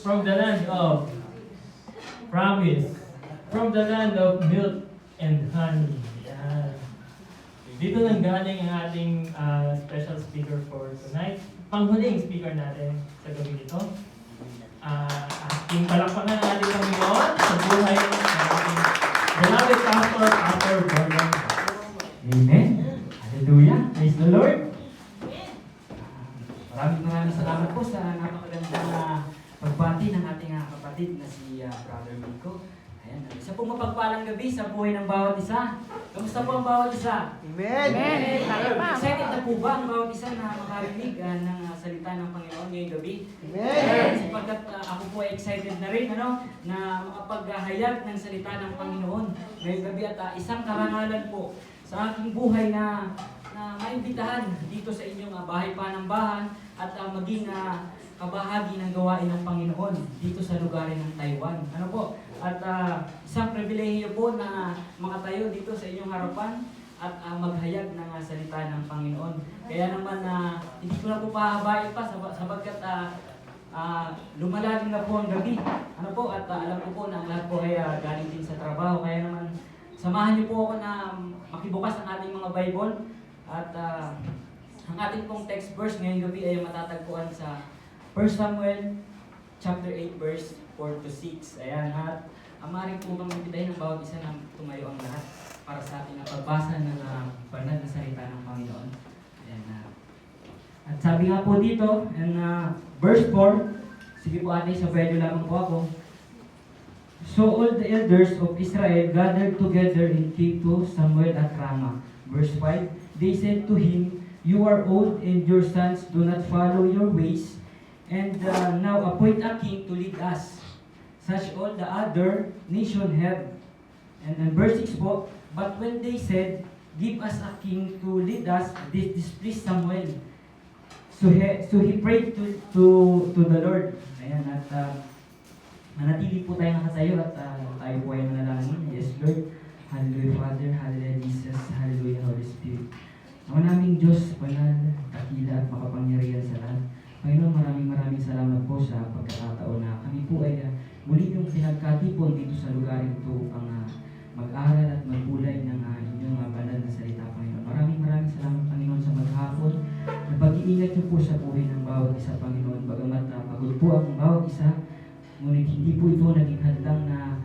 from the land of promise, from the land of milk and honey. Yan. Dito nang galing ang ating special speaker for tonight. Panghuling speaker natin sa gabi nito. Ating palakpakan ang ating Panginoon sa buhay ng ating beloved pastor, Pastor Gordon. Amen. Hallelujah. Praise the Lord. Maraming salamat po sa napakagandang pagbati ng ating kapatid na si Brother Miko. Ayan, isa pong mapagpalang gabi sa buhay ng bawat isa. Kamusta po ang bawat isa? Amen. Amen. Excited na po ba ang bawat isa na makarinig ng salita ng Panginoon ngayong gabi? Amen. Sapagkat ako po ay excited na rin na makapaghayag ng salita ng Panginoon ngayong gabi at isang karangalan po sa aking buhay na maimbitahan dito sa inyong bahay panambahan at maging kabahagi ng gawain ng Panginoon dito sa lugarin ng Taiwan. Ano po? At isang pribilehiyo po na makatayo dito sa inyong harapan at maghayag ng salita ng Panginoon. Kaya naman hindi ko na po pahabain pa sapagkat lumalalim na po ang gabi. Ano po? At alam ko po na ang lahat po ay galing din sa trabaho. Kaya naman samahan niyo po ako na makibukas ang ating mga Bible at ang ating pong text verse ngayong gabi ay matatagpuan sa 1 Samuel chapter 8 verse 4 to 6. Ayan, at maaari po bang ibitahin ng bawat isa na tumayo ang lahat para sa ating pagbasa ng banal na salita ng Panginoon. Ayan, at sabi nga po dito, in verse 4, sige po ate, sa pwede lamang po ako. So all the elders of Israel gathered together and came to Samuel at Ramah. Verse 5, they said to him, "You are old and your sons do not follow your ways, and now appoint a king to lead us, such all the other nation have." And then verse 6 po, but when they said, "Give us a king to lead us," this displeased Samuel. So he prayed to the Lord. Ayan, at manatili po tayo nakatayo at tayo po ay manalangin. Yes, Lord. Hallelujah, Father. Hallelujah, Jesus. Hallelujah, Holy Spirit. Ang naming Diyos, banal, dakila at makapangyarihan sa lahat. Panginoon, maraming salamat po sa pagkakataon na kami po ay muli yung pinagkatipon dito sa lugar ito upang mag-aral at magbulay ng inyong banal na salita, Panginoon. Maraming salamat, Panginoon, sa maghapon na pag-iingat niyo po sa buhay ng bawat isa, Panginoon. Bagamat pagod po ang bawat isa, ngunit hindi po ito naging hadlang na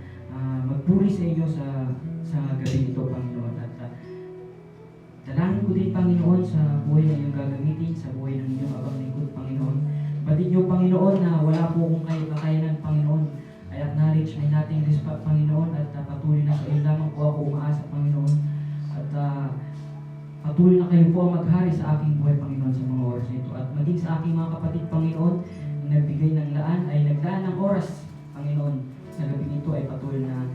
magpuri sa inyo sa gabi ito, Panginoon. At dalangin ko din, Panginoon, sa buhay na iyong gagamitin, sa buhay ng inyong abang lingkod, Panginoon. Batid niyo, Panginoon, na wala po akong kakayanan, Panginoon. I acknowledge na nating respect, Panginoon, at patuloy na sa iyo lamang po ako umaasa, Panginoon. At patuloy na kayo po ang maghari sa aking buhay, Panginoon, sa mga oras nito. At maging sa aking mga kapatid, Panginoon, na nagbigay ng naglaan ng oras, Panginoon, sa gabi nito ay patuloy na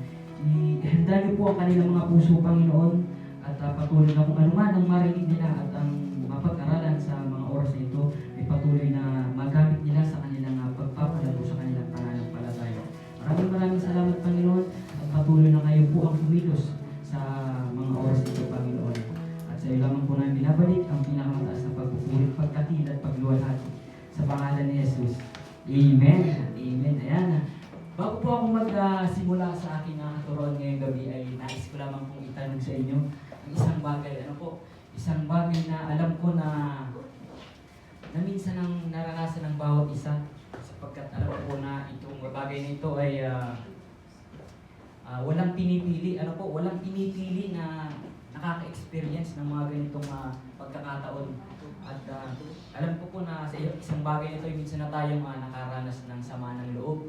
ihanda niyo po ang kanilang mga puso, Panginoon, at patuloy na kung anuman ang marinig nila at ang mapag-aralan sa mga oras na ito ay patuloy na magamit nila sa kanilang pagpapalago sa kanilang pananampalataya. Maraming salamat, Panginoon, at patuloy na kayo po ang kumilos sa mga oras nito, Panginoon. At sa iyo lamang po namin binabalik ang pinakamataas na pagpupuri, pagkatila at pagluwalhati sa pangalan ni Jesus. Amen. Amen. Ayan. Bago po ako magsimula sa aking turon ngayong gabi ay nais ko lamang pong itanong sa inyo ang isang bagay. Isang bagay na alam ko na minsan ang naranasan ng bawat isa sapagkat alam ko na itong bagay na ito ay walang pinipili. Walang pinipili na nakaka-experience ng mga ganitong pagkakataon. At alam ko po na sa isang bagay na ito ay minsan na tayong nakaranas ng sama ng loob.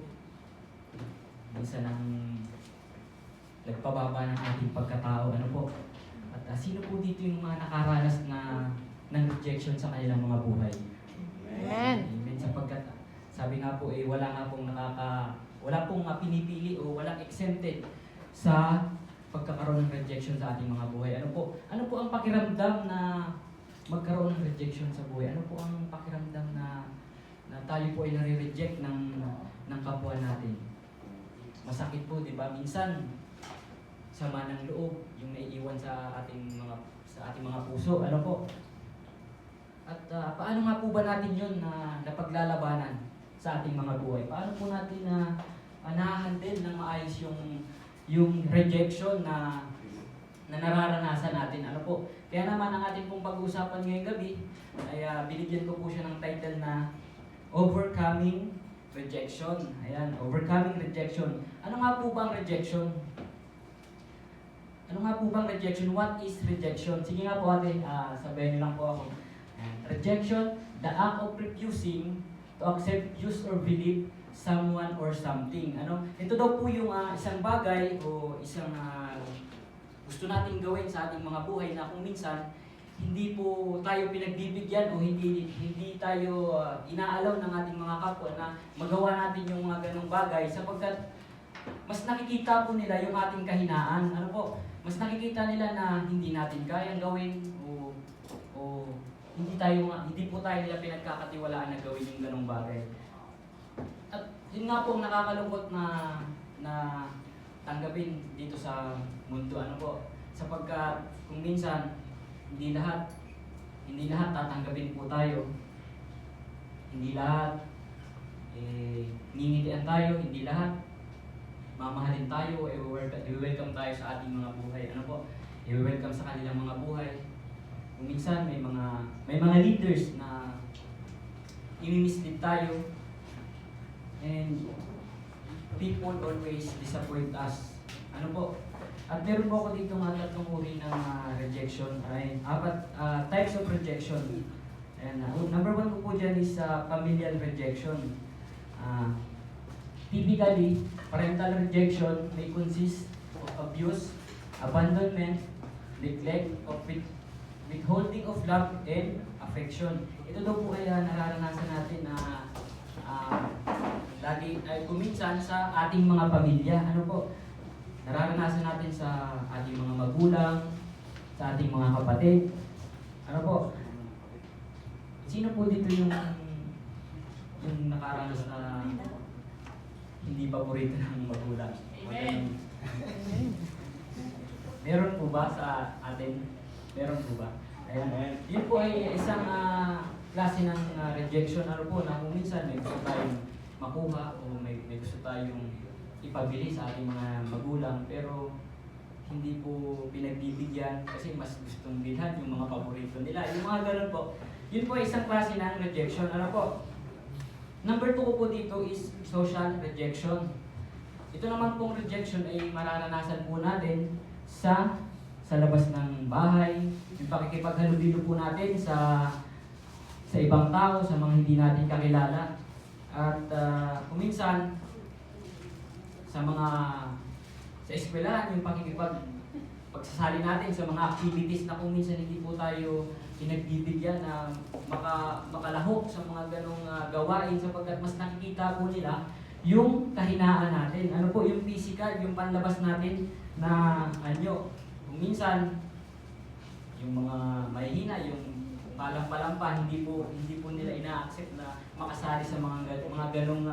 Minsan ang nagpababa ng ating pagkatao. At sino po dito yung mga nakaranas ng rejection sa kanilang mga buhay? Amen. Amen. Sapagkat sabi nga po wala pong pinipili o walang exempted sa pagkakaroon ng rejection sa ating mga buhay. Ano po ang pakiramdam na magkaroon ng rejection sa buhay? Ano po ang pakiramdam na tayo po ay nare-reject ng kapwa natin? Masakit po, di ba? Minsan, sama ng loob, yung naiiwan sa ating mga puso. At paano nga po ba natin yun na napaglalabanan? sa ating mga buhay. Paano po natin na na-handle ng maayos yung rejection na nararanasan natin. Ano po? Kaya naman ang ating pong pag-uusapan ngayong gabi ay binigyan ko po siya ng title na Overcoming Rejection. Ayan, Overcoming Rejection. Ano nga po bang rejection? Ano nga po bang rejection? What is rejection? Sige nga po ate, sabayan niyo lang po ako. Rejection, the act of refusing to accept, use, or believe someone or something. Ano? Ito daw po yung isang bagay o isang gusto nating gawin sa ating mga buhay na kung minsan hindi po tayo pinagbibigyan o hindi tayo inaalaw ng ating mga kapwa na magawa natin yung mga ganong bagay sapagkat mas nakikita po nila yung ating kahinaan. Ano po? Mas nakikita nila na hindi natin kayang gawin o hindi po tayo nila pinagkakatiwalaan na gawin yung ganong bagay. At yun nga po ang nakakalungkot na tanggapin dito sa mundo. Ano po? Sapagkat kung minsan hindi lahat tatanggapin po tayo. Hindi lahat ngingitian tayo, hindi lahat mamahalin tayo, i-welcome tayo sa ating mga buhay. Ano po? I-welcome sa kanilang mga buhay. Kung minsan may mga leaders na i-mislead tayo and people always disappoint us. Ano po? At meron po ako dito nga tatlong uri ng rejection. Ay, 4 types of rejection. And number 1 ko po dyan is familial rejection. Typically, parental rejection may consist of abuse, abandonment, neglect, of withholding of love and affection. Ito daw po kaya nararanasan natin na lagi ay kuminsan sa ating mga pamilya. Ano po? Nararanasan natin sa ating mga magulang, sa ating mga kapatid. Ano po? Sino po dito yung nakaranas na hindi paborito ng magulang? Amen. Meron po ba sa atin? Meron po ba? Ayan. Yun po ay isang klase ng rejection. Ano po, na kung minsan may gusto tayong makuha o may gusto tayong ipabili sa ating mga magulang pero hindi po pinagbibigyan kasi mas gustong bilhan yung mga paborito nila. Yung mga ganun po. Yun po ay isang klase ng rejection. Ano po? Number 2 ko po dito is social rejection. Ito naman pong rejection ay mararanasan po natin sa labas ng bahay, yung pakikipaghalubilo po natin sa ibang tao, sa mga hindi natin kakilala. At kung minsan, sa eskwelahan, yung pagsasali natin sa mga activities na kung minsan hindi po tayo pinagbibigyan na makalahok sa mga ganong gawain sapagkat mas nakikita po nila yung kahinaan natin. Ano po, yung physical, yung panlabas natin na anyo. Kung minsan, yung mga mahihina, yung palang-palampa, hindi po nila ina-accept na makasali sa mga ganong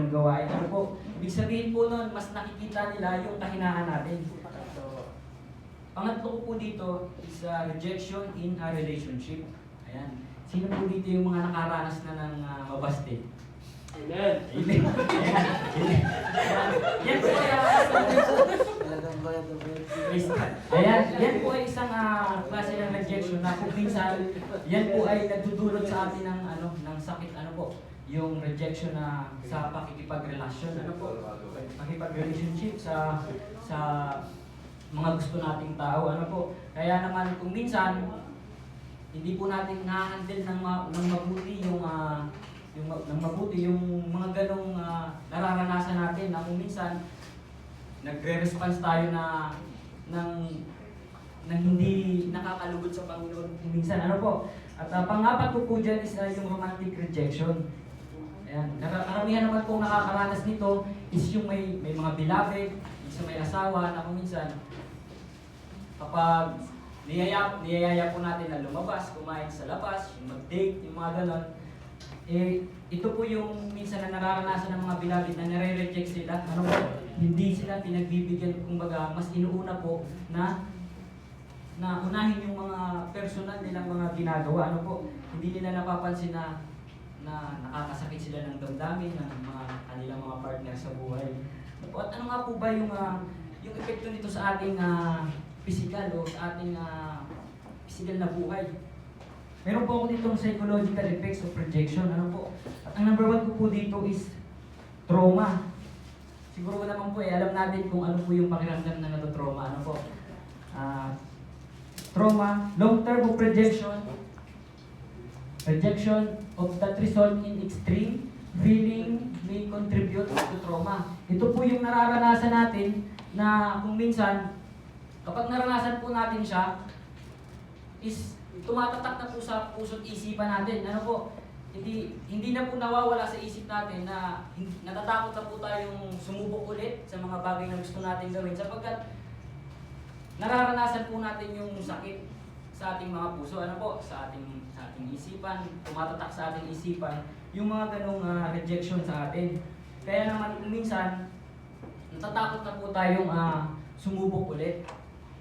gawain. Ano po, ibig sabihin po nun, mas nakikita nila yung kahinaan natin. So, pangatlo ko po dito is rejection in a relationship. Ayan. Sino po dito yung mga nakaranas na ng mabaste? Amen. Amen. Yan po yan po ay isang klase ng rejection na kung minsan yan po ay nagdudulot sa atin ng sakit. Ano po? Yung rejection na sa pakikipagrelasyon. Ano po? Pakikipag-relationship sa mga gusto nating tao. Ano po? Kaya naman kung minsan hindi po natin na-handle ng mabuti yung mga ganong nararanasan natin na kung minsan nagre-response tayo ng hindi nakakalugod sa Panginoon kung minsan. Ano po? At pang-apat ko po dyan is yung romantic rejection. Ayan. Karamihan naman pong nakakaranas nito is yung may mga beloved, yung may asawa na kung minsan kapag niyayaya po natin na lumabas, kumain sa labas, yung mag-date, yung mga ganon, ito po yung minsan na nararanasan ng mga beloved na nare-reject sila. Ano po? Hindi sila pinagbibigyan, kumbaga mas inuuna po na unahin yung mga personal nilang mga ginagawa. Ano po? Hindi nila napapansin na na nakakasakit sila ng damdamin ng mga kanilang mga partner sa buhay. At ano nga po ba yung epekto nito sa ating physical o sa ating physical na buhay? Meron po ako ditong psychological effects of rejection. Ano po? At ang number 1 ko po dito is trauma. Siguro naman po alam natin kung ano po yung pakiramdam na trauma. Ano po? Trauma, long term of rejection of that result in extreme feeling may contribute to trauma. Ito po yung nararanasan natin na kung minsan, kapag naranasan po natin siya, is tumatatak na po sa puso't isipan natin. Ano po? Hindi na po nawawala sa isip natin na natatakot na po tayong sumubok ulit sa mga bagay na gusto natin gawin sapagkat nararanasan po natin yung sakit sa ating mga puso, ano po, sa ating isipan, tumatatak sa ating isipan yung mga ganong rejection sa atin. Kaya naman minsan natatakot na po tayong sumubok ulit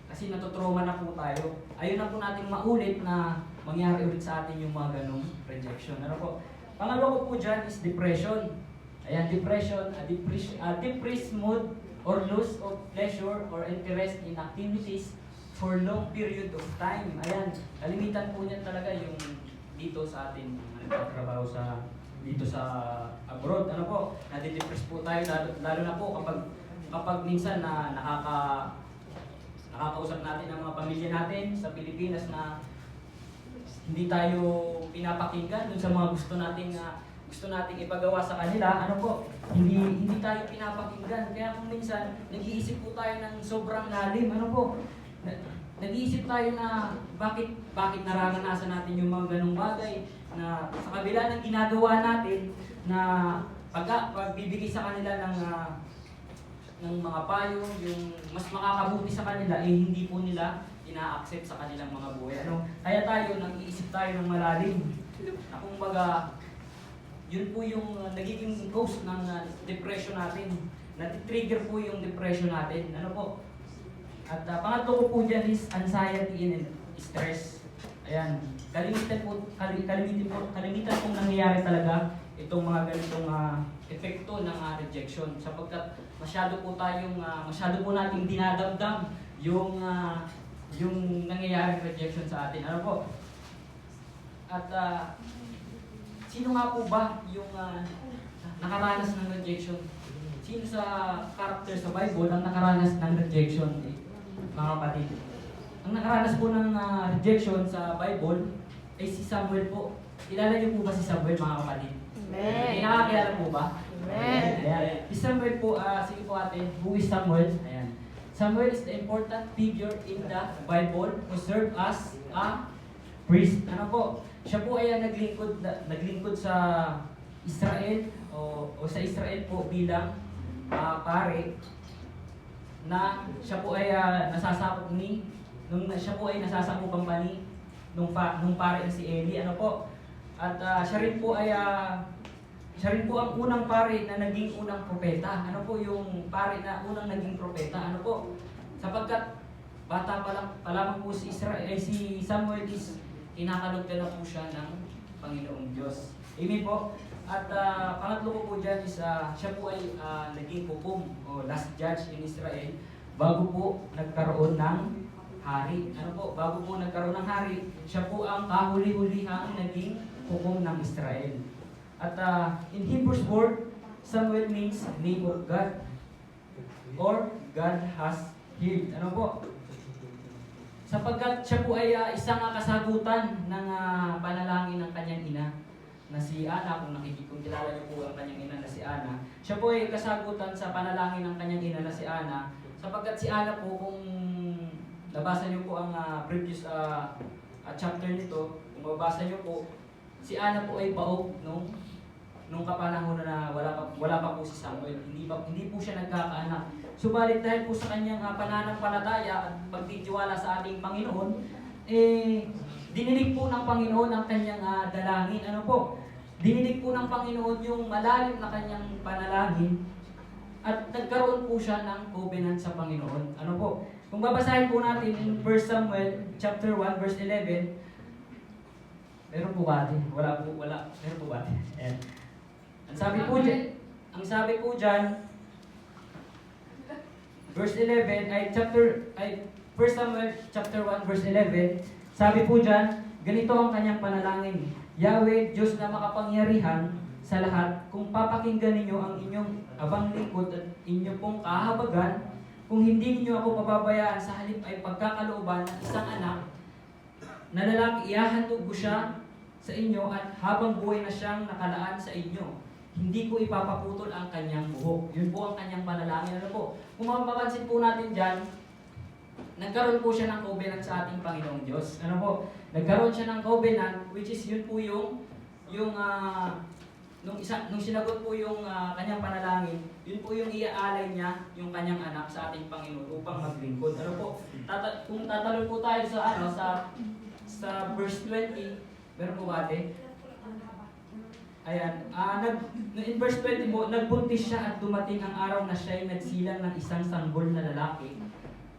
kasi natutrauma na po tayo. Ayun na po natin maulit na mangyari ulit sa atin yung mga ganong rejection. Ano po? Pangalawa ko po dyan is depression. Ayan, depression, a depressed mood or loss of pleasure or interest in activities for long period of time. Ayan, kalimitan po niyan talaga yung dito sa atin nagtatrabaho dito sa abroad. Ano po, nadidepress po tayo lalo na po kapag minsan na nakakausap natin ang mga pamilya natin sa Pilipinas na hindi tayo pinapakinggan dun sa mga gusto nating ipagawa sa kanila. Ano po, hindi tayo pinapakinggan. Kaya kung minsan nag-iisip po tayo ng sobrang lalim. Ano po, nag-iisip tayo na bakit nararanasan natin yung mga ganong bagay na sa kabila ng ginagawa natin na pagbibigay sa kanila ng mga payo, yung mas makakabuti sa kanila, hindi po nila ina-accept sa kanilang mga buhay. Ano? Kaya tayo, nag-iisip tayo ng malalim. Na kumbaga, yun po yung nagiging cause ng depression natin. Nati-trigger po yung depression natin. Ano po? At pangatlo ko po dyan is anxiety and stress. Ayan. Kalimitan pong nangyayari talaga itong mga ganitong epekto ng rejection sapagkat masyado po nating dinadamdam yung nangyayaring rejection sa atin. Ano po? At sino nga po ba yung nakaranas ng rejection? Sino sa character sa Bible ang nakaranas ng rejection? Mga kapatid. Ang nakaranas po ng rejection sa Bible ay si Samuel po. Kilala niyo po ba si Samuel, mga kapatid? Amen. Nakakilala po ba? Amen. Ayan. Si Samuel po, sige po ate, who is Samuel? Ayan. Samuel is the important figure in the Bible who served as a priest. Ano po? Siya po ay naglingkod sa Israel o sa Israel po bilang pare na siya po ay nasasakop siya po ay nasasakupan pa nung pare na si Eli. Ano po? At siya rin po ang unang pare na naging unang propeta. Ano po yung pare na unang naging propeta? Ano po? Sapagkat bata pa lamang po si Samuel is kinakalugdan na po siya ng Panginoong Diyos. Amen po. At pangatlo ko po dyan is siya po ay naging hukom o last judge in Israel bago po nagkaroon ng hari. Ano po? Bago po nagkaroon ng hari, siya po ang kahuli-hulihang naging hukom ng Israel. At in Hebrews word, Samuel means name of God or God has healed. Ano po? Sapagkat siya po ay isang kasagutan ng panalangin ng kanyang ina na si Ana, kung kilala niyo po ang kanyang ina na si Ana. Siya po ay kasagutan sa panalangin ng kanyang ina na si Ana. Sapagkat si Ana po, kung nabasa niyo po ang previous chapter nito, kung mabasa niyo po, si Ana po ay baog nung kapanahon na wala pa po si Samuel. Hindi po siya nagkakaanak. Subalit dahil po sa kanyang pananampalataya at pagtitiwala sa ating Panginoon, dininig po ng Panginoon ang kanyang dalangin. Ano po? Dininig po ng Panginoon yung malalim na kanyang panalangin at nagkaroon po siya ng covenant sa Panginoon. Ano po? Kung babasahin po natin in 1 Samuel chapter 1 verse 11, Meron po ba ate? Wala po, wala. Meron po ba ate? Ayan. Ang sabi po dyan, verse 11, First Samuel chapter 1 verse 11, sabi po dyan, ganito ang kanyang panalangin. Yahweh, Diyos na makapangyarihan sa lahat, kung papakinggan ninyo ang inyong abang lingkod at inyong pong kahabagan, kung hindi ninyo ako pababayaan sa halip ay pagkakalooban ng isang anak, na lalaki, ihahandog ko siya sa inyo at habang buhay na siyang nakalaan sa inyo. Hindi ko ipapaputol ang kanyang buhok. Yun po ang kanyang panalangin. Ano po? Kung mapapansin po natin dyan, nagkaroon po siya ng covenant sa ating Panginoong Diyos. Ano po? Nagkaroon siya ng covenant, which is yun po nung sinagot po yung kanyang panalangin, yun po yung iaalay niya, yung kanyang anak sa ating Panginoon upang maglingkod. Ano po? Kung tatalon po tayo sa verse 20, meron po ba ate? Ayan, in verse 20 po, nagbuntis siya at dumating ang araw na siya ay nagsilang ng isang sanggol na lalaki.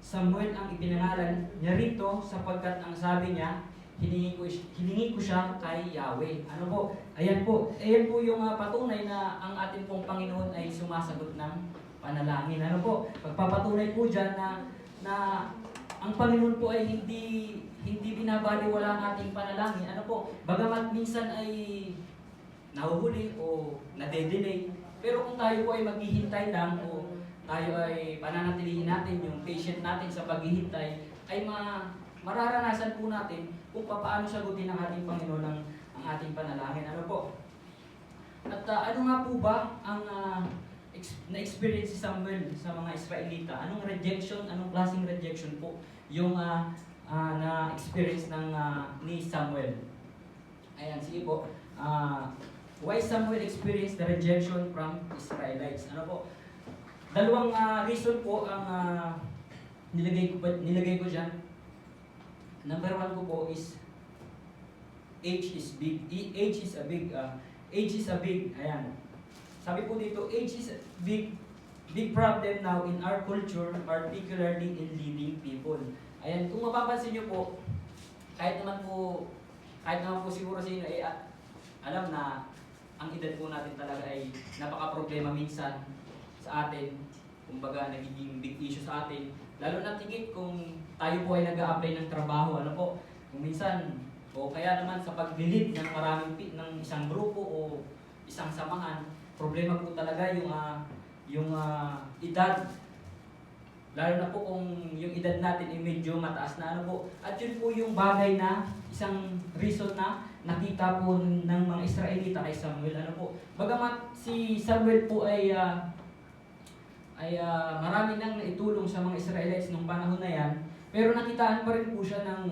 Samuel ang ipinangalan niya rito sapagkat ang sabi niya, hiningi ko siya kay Yahweh. Ano po? Ayan po yung patunay na ang ating pong Panginoon ay sumasagot ng panalangin. Ano po? Pagpapatunay po dyan na ang Panginoon po ay hindi binabaliwala ang ating panalangin. Ano po? Bagamat minsan ay nahuhuli o nade-delay. Pero kung tayo po ay maghihintay lang o tayo ay pananatilihin natin yung patient natin sa paghihintay, ay mararanasan po natin kung paano sagutin ng ating Panginoon ang ating panalangin. Ano po? At ano nga po ba ang na-experience si Samuel sa mga Israelita? Anong rejection, anong klaseng rejection po yung na-experience ni Samuel? Ayan, sige po. Why Samuel experienced the rejection from Israelites? Ano po? Dalawang reason po ang nilagay ko dyan. Number 1 ko po is age is big. Age is a big. Ayan. Sabi po dito, age is a big problem now in our culture, particularly in leading people. Ayan, kung mapapansin niyo po, kahit naman po siguro sa inyo alam na ang edad po natin talaga ay napaka-problema minsan sa atin. Kumbaga, nagiging big issue sa atin. Lalo na tigit kung tayo po ay nag-a-apply ng trabaho. Ano po? Kung minsan, o kaya naman sa paglilid ng ng isang grupo o isang samahan, problema po talaga yung edad. Lalo na po kung yung edad natin ay medyo mataas na ano po. At yun po yung bagay na isang reason na nakita po ng mga Israelita kay Samuel. Ano po? Bagamat si Samuel po ay marami nang naitulong sa mga Israelites nung panahon na yan, pero nakitaan pa rin po siya ng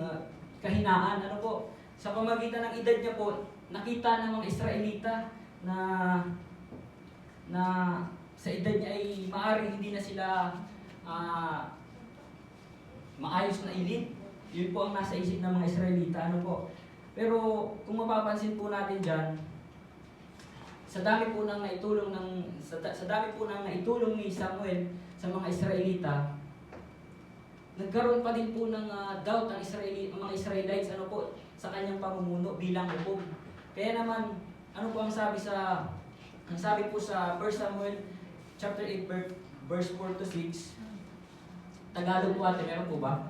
kahinaan. Ano po? Sa pamagitan ng edad niya po, nakita ng mga Israelita na sa edad niya ay maaaring hindi na sila maayos na elite. Yun po ang nasa isip ng mga Israelita. Ano po? Pero kung mapapansin po natin dyan, sa dami po nang naitulong ni Samuel sa mga Israelita, nagkaroon pa din po ng doubt ang mga Israelites ano po sa kanyang pamumuno bilang hukog. Kaya naman ano po ang sabi po sa 1 Samuel chapter 8 verse 4 to 6. Tagalog po ate, meron po ba?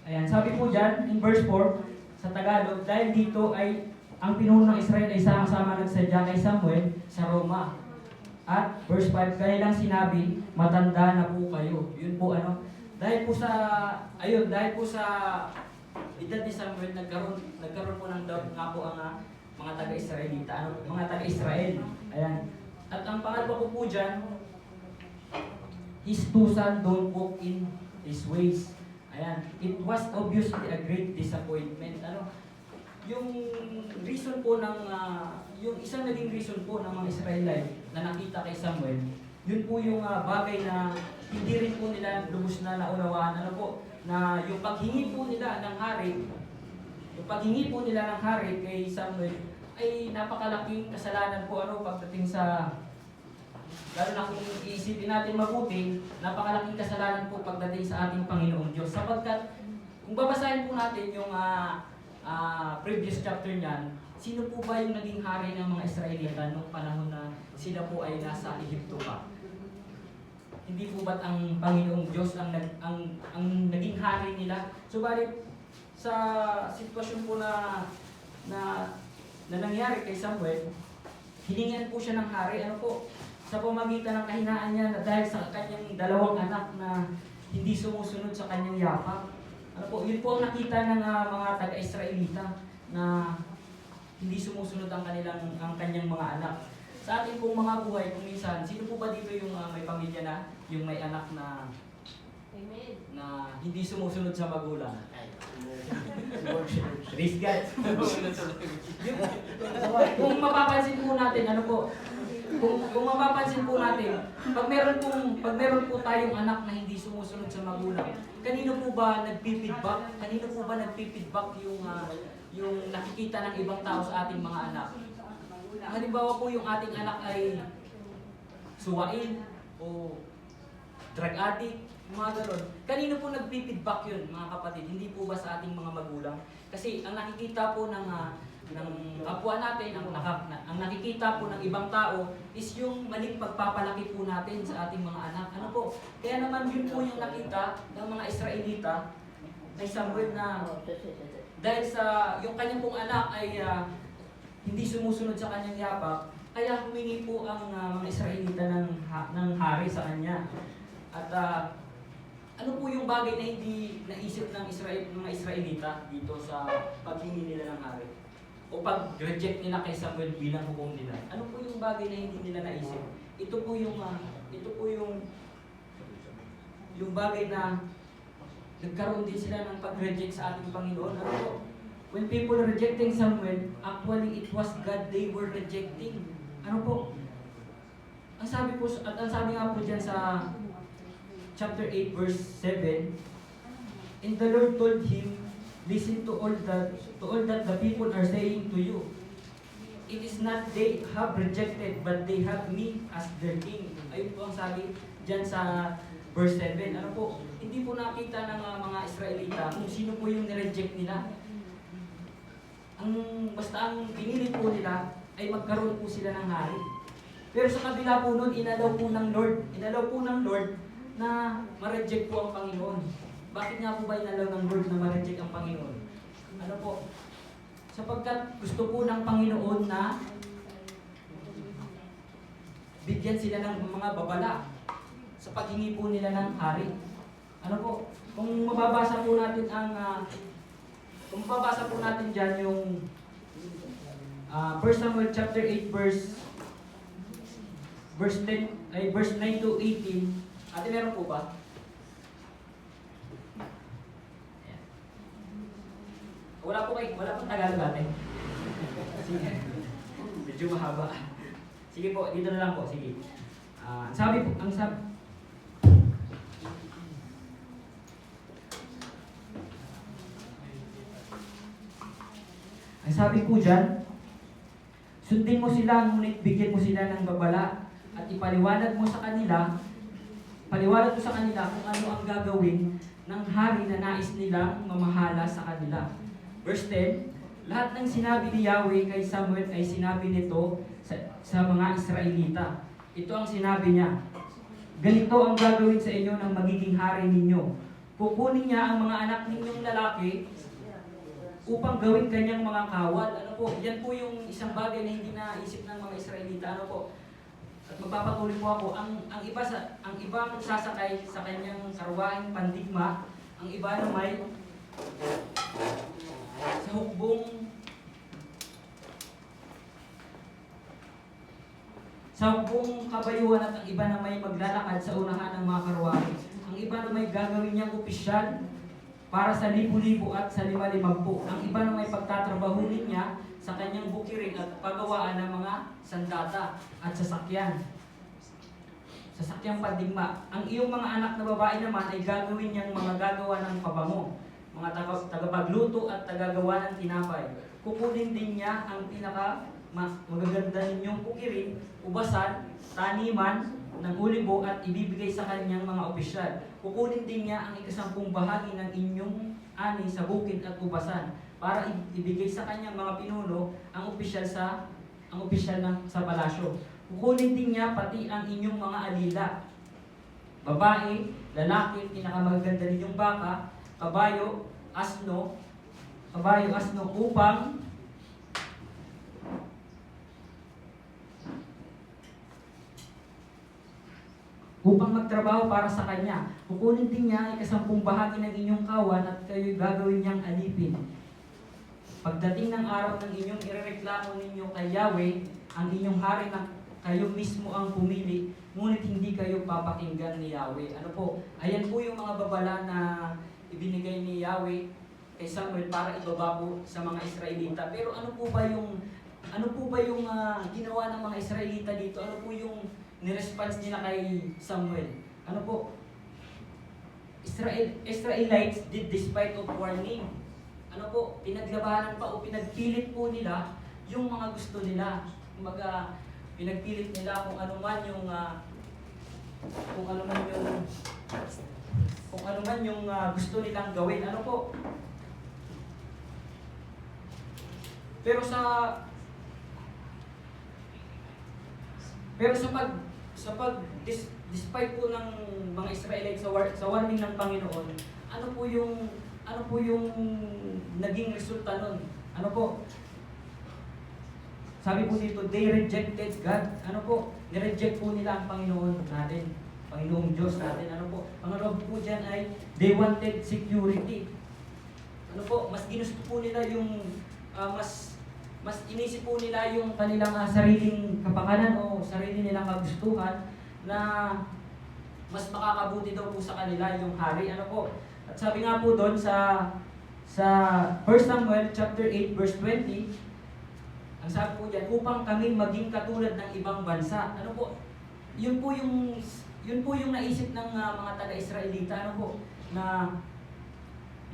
Ayan, sabi po dyan, in verse 4, sa Tagalog, dahil dito ay ang pinuno ng Israel ay sama-sama nagsadya kay Samuel sa Roma. At verse 5, kaya lang sinabi, matanda na po kayo. Yun po ano. Dahil po sa edad ni Samuel, nagkaroon po ng doubt nga po ang mga taga-Israelita, mga taga-Israel. Ayan. At ang pangalawa po dyan, his two sons don't walk in his ways. Ayan. It was obviously a great disappointment. Yung reason po yung isang naging reason po ng mga Israelite na nakita kay Samuel, yun po yung bagay na hindi rin po nila lubos na naunawaan. Na yung paghingi po nila ng hari kay Samuel ay napakalaking kasalanan po pagdating sa lalo na kung iisipin natin mabuti, napakalaking kasalanan po pagdating sa ating Panginoong Diyos. Sapagkat, kung babasahin po natin yung previous chapter niyan, sino po ba yung naging hari ng mga Israelita nung panahon na sila po ay nasa Egypto pa? Hindi po ba't ang Panginoong Diyos ang naging hari nila? Subalit, sa sitwasyon po na nangyari kay Samuel, hiningan po siya ng hari. Ano po? Sa pamagitan ng kahinaan niya na dahil sa kanyang dalawang anak na hindi sumusunod sa kanyang yapak. Ano po? Yun po ang nakita ng mga taga-Israelita na hindi sumusunod ang kanyang mga anak. Sa ating pong mga buhay, kung minsan, sino po ba dito yung may pamilya na, yung may anak na hindi sumusunod sa magulang? Praise God. Kung mapapansin po natin, ano po, kung mapapansin po natin, pag meron po tayong anak na hindi sumusunod sa magulang, kanino po ba nagpi-feedback? Kanino po ba nagpi-feedback yung nakikita ng ibang tao sa ating mga anak? Halimbawa po yung ating anak ay suwain o drug addict, mga ganon. Kanino po nagpi-feedback yun, mga kapatid? Hindi po ba sa ating mga magulang? Kasi ang nakikita po ng kapwa natin, ang nakikita po ng ibang tao is yung maling pagpapalaki po natin sa ating mga anak. Ano po? Kaya naman yun po yung nakita ng mga Israelita kay Samuel na dahil sa yung kanyang pong anak ay hindi sumusunod sa kanyang yapak, kaya humingi po ang mga Israelita ng hari sa kanya. At ano po yung bagay na hindi naisip ng mga Israelita dito sa paghingi nila ng hari? O pag-reject nila kay Samuel bilang hukom nila? Ano po yung bagay na hindi nila naisip? Ito po yung bagay na nagkaroon din sila ng pag-reject sa ating Panginoon. Ano po? When people rejecting Samuel, actually it was God they were rejecting. Ano po? Ang sabi nga po dyan sa chapter 8 verse 7, and the Lord told him, listen to all that the people are saying to you. It is not they have rejected, but they have me as their king. Ayun po ang sabi dyan sa verse 7. Ano po? Hindi po nakita ng mga Israelita kung sino po yung nireject nila. Basta ang pinilit po nila ay magkaroon po sila ng hari. Pero sa kabila po nun, inalaw po ng Lord na ma-reject po ang Panginoon. Bakit nga po ba inalaw ng Lord na ma-reject ang Panginoon? Ano po? Sapagkat gusto po ng Panginoon na bigyan sila ng mga babala sa paghingi po nila ng hari. Ano po? Kung mababasa po natin dyan yung 1 Samuel chapter 8 verse 9 to 18. Ate, meron po ba? Ayan. Wala pong Tagalog ate. Sige. Medyo mahaba. Sige po, dito na lang po. Sige. Ang sabi po dyan, sundin mo sila, ngunit bigyan mo sila ng babala at ipaliwanag mo sa kanila kung ano ang gagawin ng hari na nais nilang mamahala sa kanila. Verse 10, lahat ng sinabi ni Yahweh kay Samuel ay sinabi nito sa mga Israelita. Ito ang sinabi niya, ganito ang gagawin sa inyo ng magiging hari ninyo. Kukunin niya ang mga anak ninyong lalaki upang gawin kanyang mga kawal. Ano po? Yan po yung isang bagay na hindi naisip ng mga Israelita. Ano po? At magpapatuloy po ako. Ang iba magsasakay sa kanyang karwaheng pandigma. Ang iba na may sa hukbong kabayuhan at ang iba na may maglalakad sa unahan ng mga karwahe. Ang iba na may gagawin niyang opisyal para sa libu-libu at sa lima-limampu. Ang iba na may pagtatrabahunin niya sa kanyang bukirin at paggawaan ng mga sandata at sasakyang pandigma. Ang iyong mga anak na babae naman ay gagawin niyang mga gagawa ng pabango, mga tagapagluto at tagagawa ng tinapay. Kukunin din niya ang magaganda ninyong pukirin, ubasan, taniman ng ulibo at ibibigay sa kanyang mga opisyal. Kukunin din niya ang 10 bahagi ng inyong ani sa bukid at ubasan para ibigay sa kanyang mga pinuno ang opisyal sa palasyo. Kukunin din niya pati ang inyong mga alila, babae, lalaki, pinakamaganda ninyong baka, kabayo, asno, upang magtrabaho para sa kanya. Kukunin din niya ang 10 bahagi ng inyong kawan at kayo'y gagawin niyang alipin. Pagdating ng araw ng inyong irereklamo ninyo kay Yahweh, ang inyong hari na kayo mismo ang pumili, ngunit hindi kayo papakinggan ni Yahweh. Ano po? Ayan po yung mga babala na ibinigay ni Yahweh kay Samuel para ibaba po sa mga Israelita. Pero ano po ba yung ginawa ng mga Israelita dito? Ano po yung niresponse nila kay Samuel? Ano po? Israelites did despite of warning. Ano po? Pinaglabanan pa o pinagpilit po nila yung mga gusto nila. Kumbaga, pinagpilit nila kung ano man yung gusto nilang gawin. Ano po? Pero despite po ng mga Israelites sa warning ng Panginoon, ano po yung naging resulta nun? Ano po? Sabi po dito, they rejected God. Ano po? Nireject po nila ang Panginoon natin, Panginoong Diyos natin. Ano po? Pangalawa po dyan ay they wanted security. Ano po? Mas ginusto po nila yung mas inisip po nila yung kanilang sariling kapakanan o sarili nilang kagustuhan na mas makakabuti daw po sa kanila yung hari. Ano po? At sabi nga po doon sa 1 Samuel chapter 8 verse 20, ang sabi po diyan, upang kami maging katulad ng ibang bansa. Ano po? Yun po yung naisip ng mga taga-Israelita, ano po, na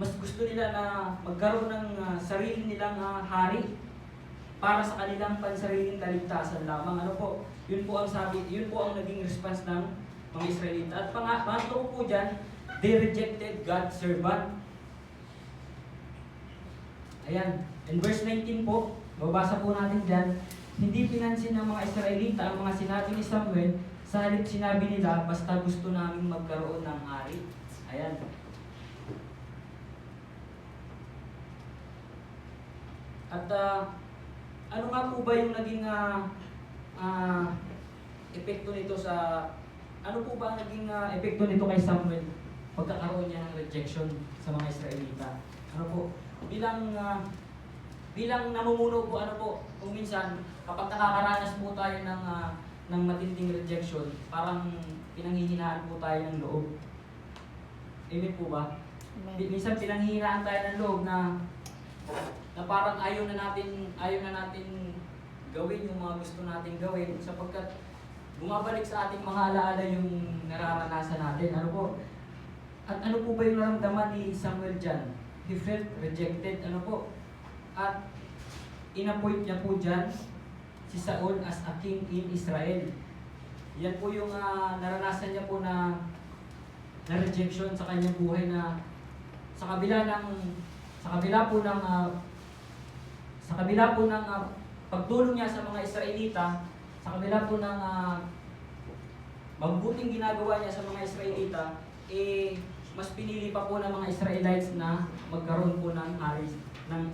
mas gusto nila na magkaroon ng sarili nilang hari para sa kanilang pansariling kaligtasan lamang. Ano po? Yun po ang naging response ng mga Israelita. At pangatlo po diyan, they rejected God's servant. Ayan. In verse 19 po, babasa po natin dyan, hindi pinansin ng mga Israelita ang mga sinabi ni Samuel, sa halip sinabi nila, basta gusto namin magkaroon ng hari. Ayan. At ano nga po ba yung naging epekto nito nito kay Samuel pagkakaroon niya ng rejection sa mga Israelita? Ano po? Bilang namumuno po, ano po, kung minsan, kapag nakakaranas po tayo ng matinding rejection, parang pinanghihinaan po tayo ng loob. Amen po ba? Minsan pinanghihinaan tayo ng loob na parang ayaw na natin gawin yung mga gusto nating gawin sapagkat bumabalik sa ating mga alaala yung nararanasan natin. Ano po? At ano po ba yung naramdaman ni Samuel dyan? He felt rejected. Ano po? At inappoint niya po dyan si Saul as a king in Israel. Yan po yung naranasan niya po na rejection sa kanyang buhay na sa kabila po ng pagtulong niya sa mga Israelita, sa kabila po ng mabuting ginagawa niya sa mga Israelita, mas pinili pa po ng mga Israelites na magkaroon po ng hari,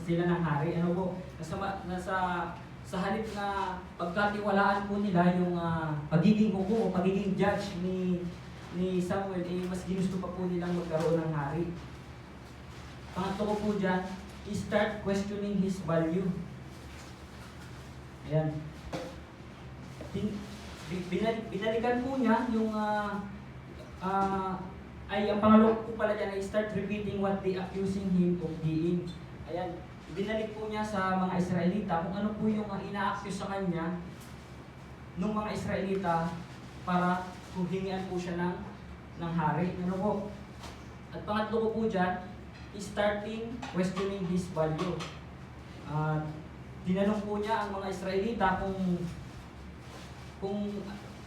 sila ng hari. Ano po? Sa halip na pagkatiwalaan po nila yung pagiging hukom o pagiging judge ni Samuel, mas ginusto pa po nilang magkaroon ng hari. Pangatlo ko po dyan, start questioning his value. Ayan. Binalikan po niya yung ang pangalawa po pala dyan ay start repeating what they accusing him of being. Ayan. Binalik po niya sa mga Israelita kung ano po yung ina-accuse sa kanya ng mga Israelita para humingian po siya ng hari. Ano po? At pangatlo ko po dyan, starting questioning his value. tinanong po niya ang mga Israelita kung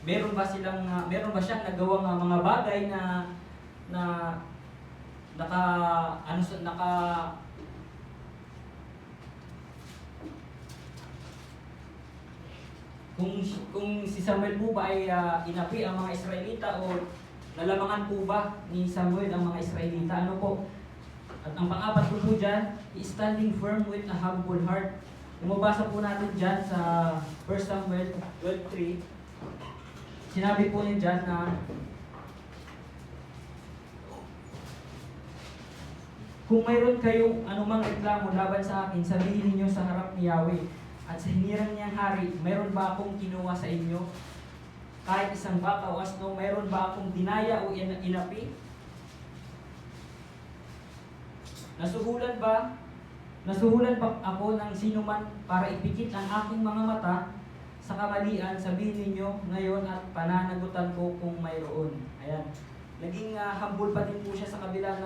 meron ba siyang nagawang mga bagay na naka ano sa naka kung si Samuel po ba ay inapi ang mga Israelita o nalamangan po ba ni Samuel ang mga Israelita, ano po. At ang pang-apat po dyan, standing firm with a humble heart. Kung mabasa po natin dyan sa 1 Samuel 12:3, sinabi po niya dyan na kung mayroon kayong anumang reklamo laban sa akin, sabihin niyo sa harap ni Yahweh. At sa hinirang niyang hari, mayroon ba akong kinuha sa inyo? Kahit isang baka o asno, mayroon ba akong dinaya o inapi? Nasuhulan ba ako ng sino man para ipikit ang aking mga mata sa kamalian? Sabihin ninyo ngayon at pananagutan ko kung mayroon. Ayan. Naging humble pa din po siya sa kabila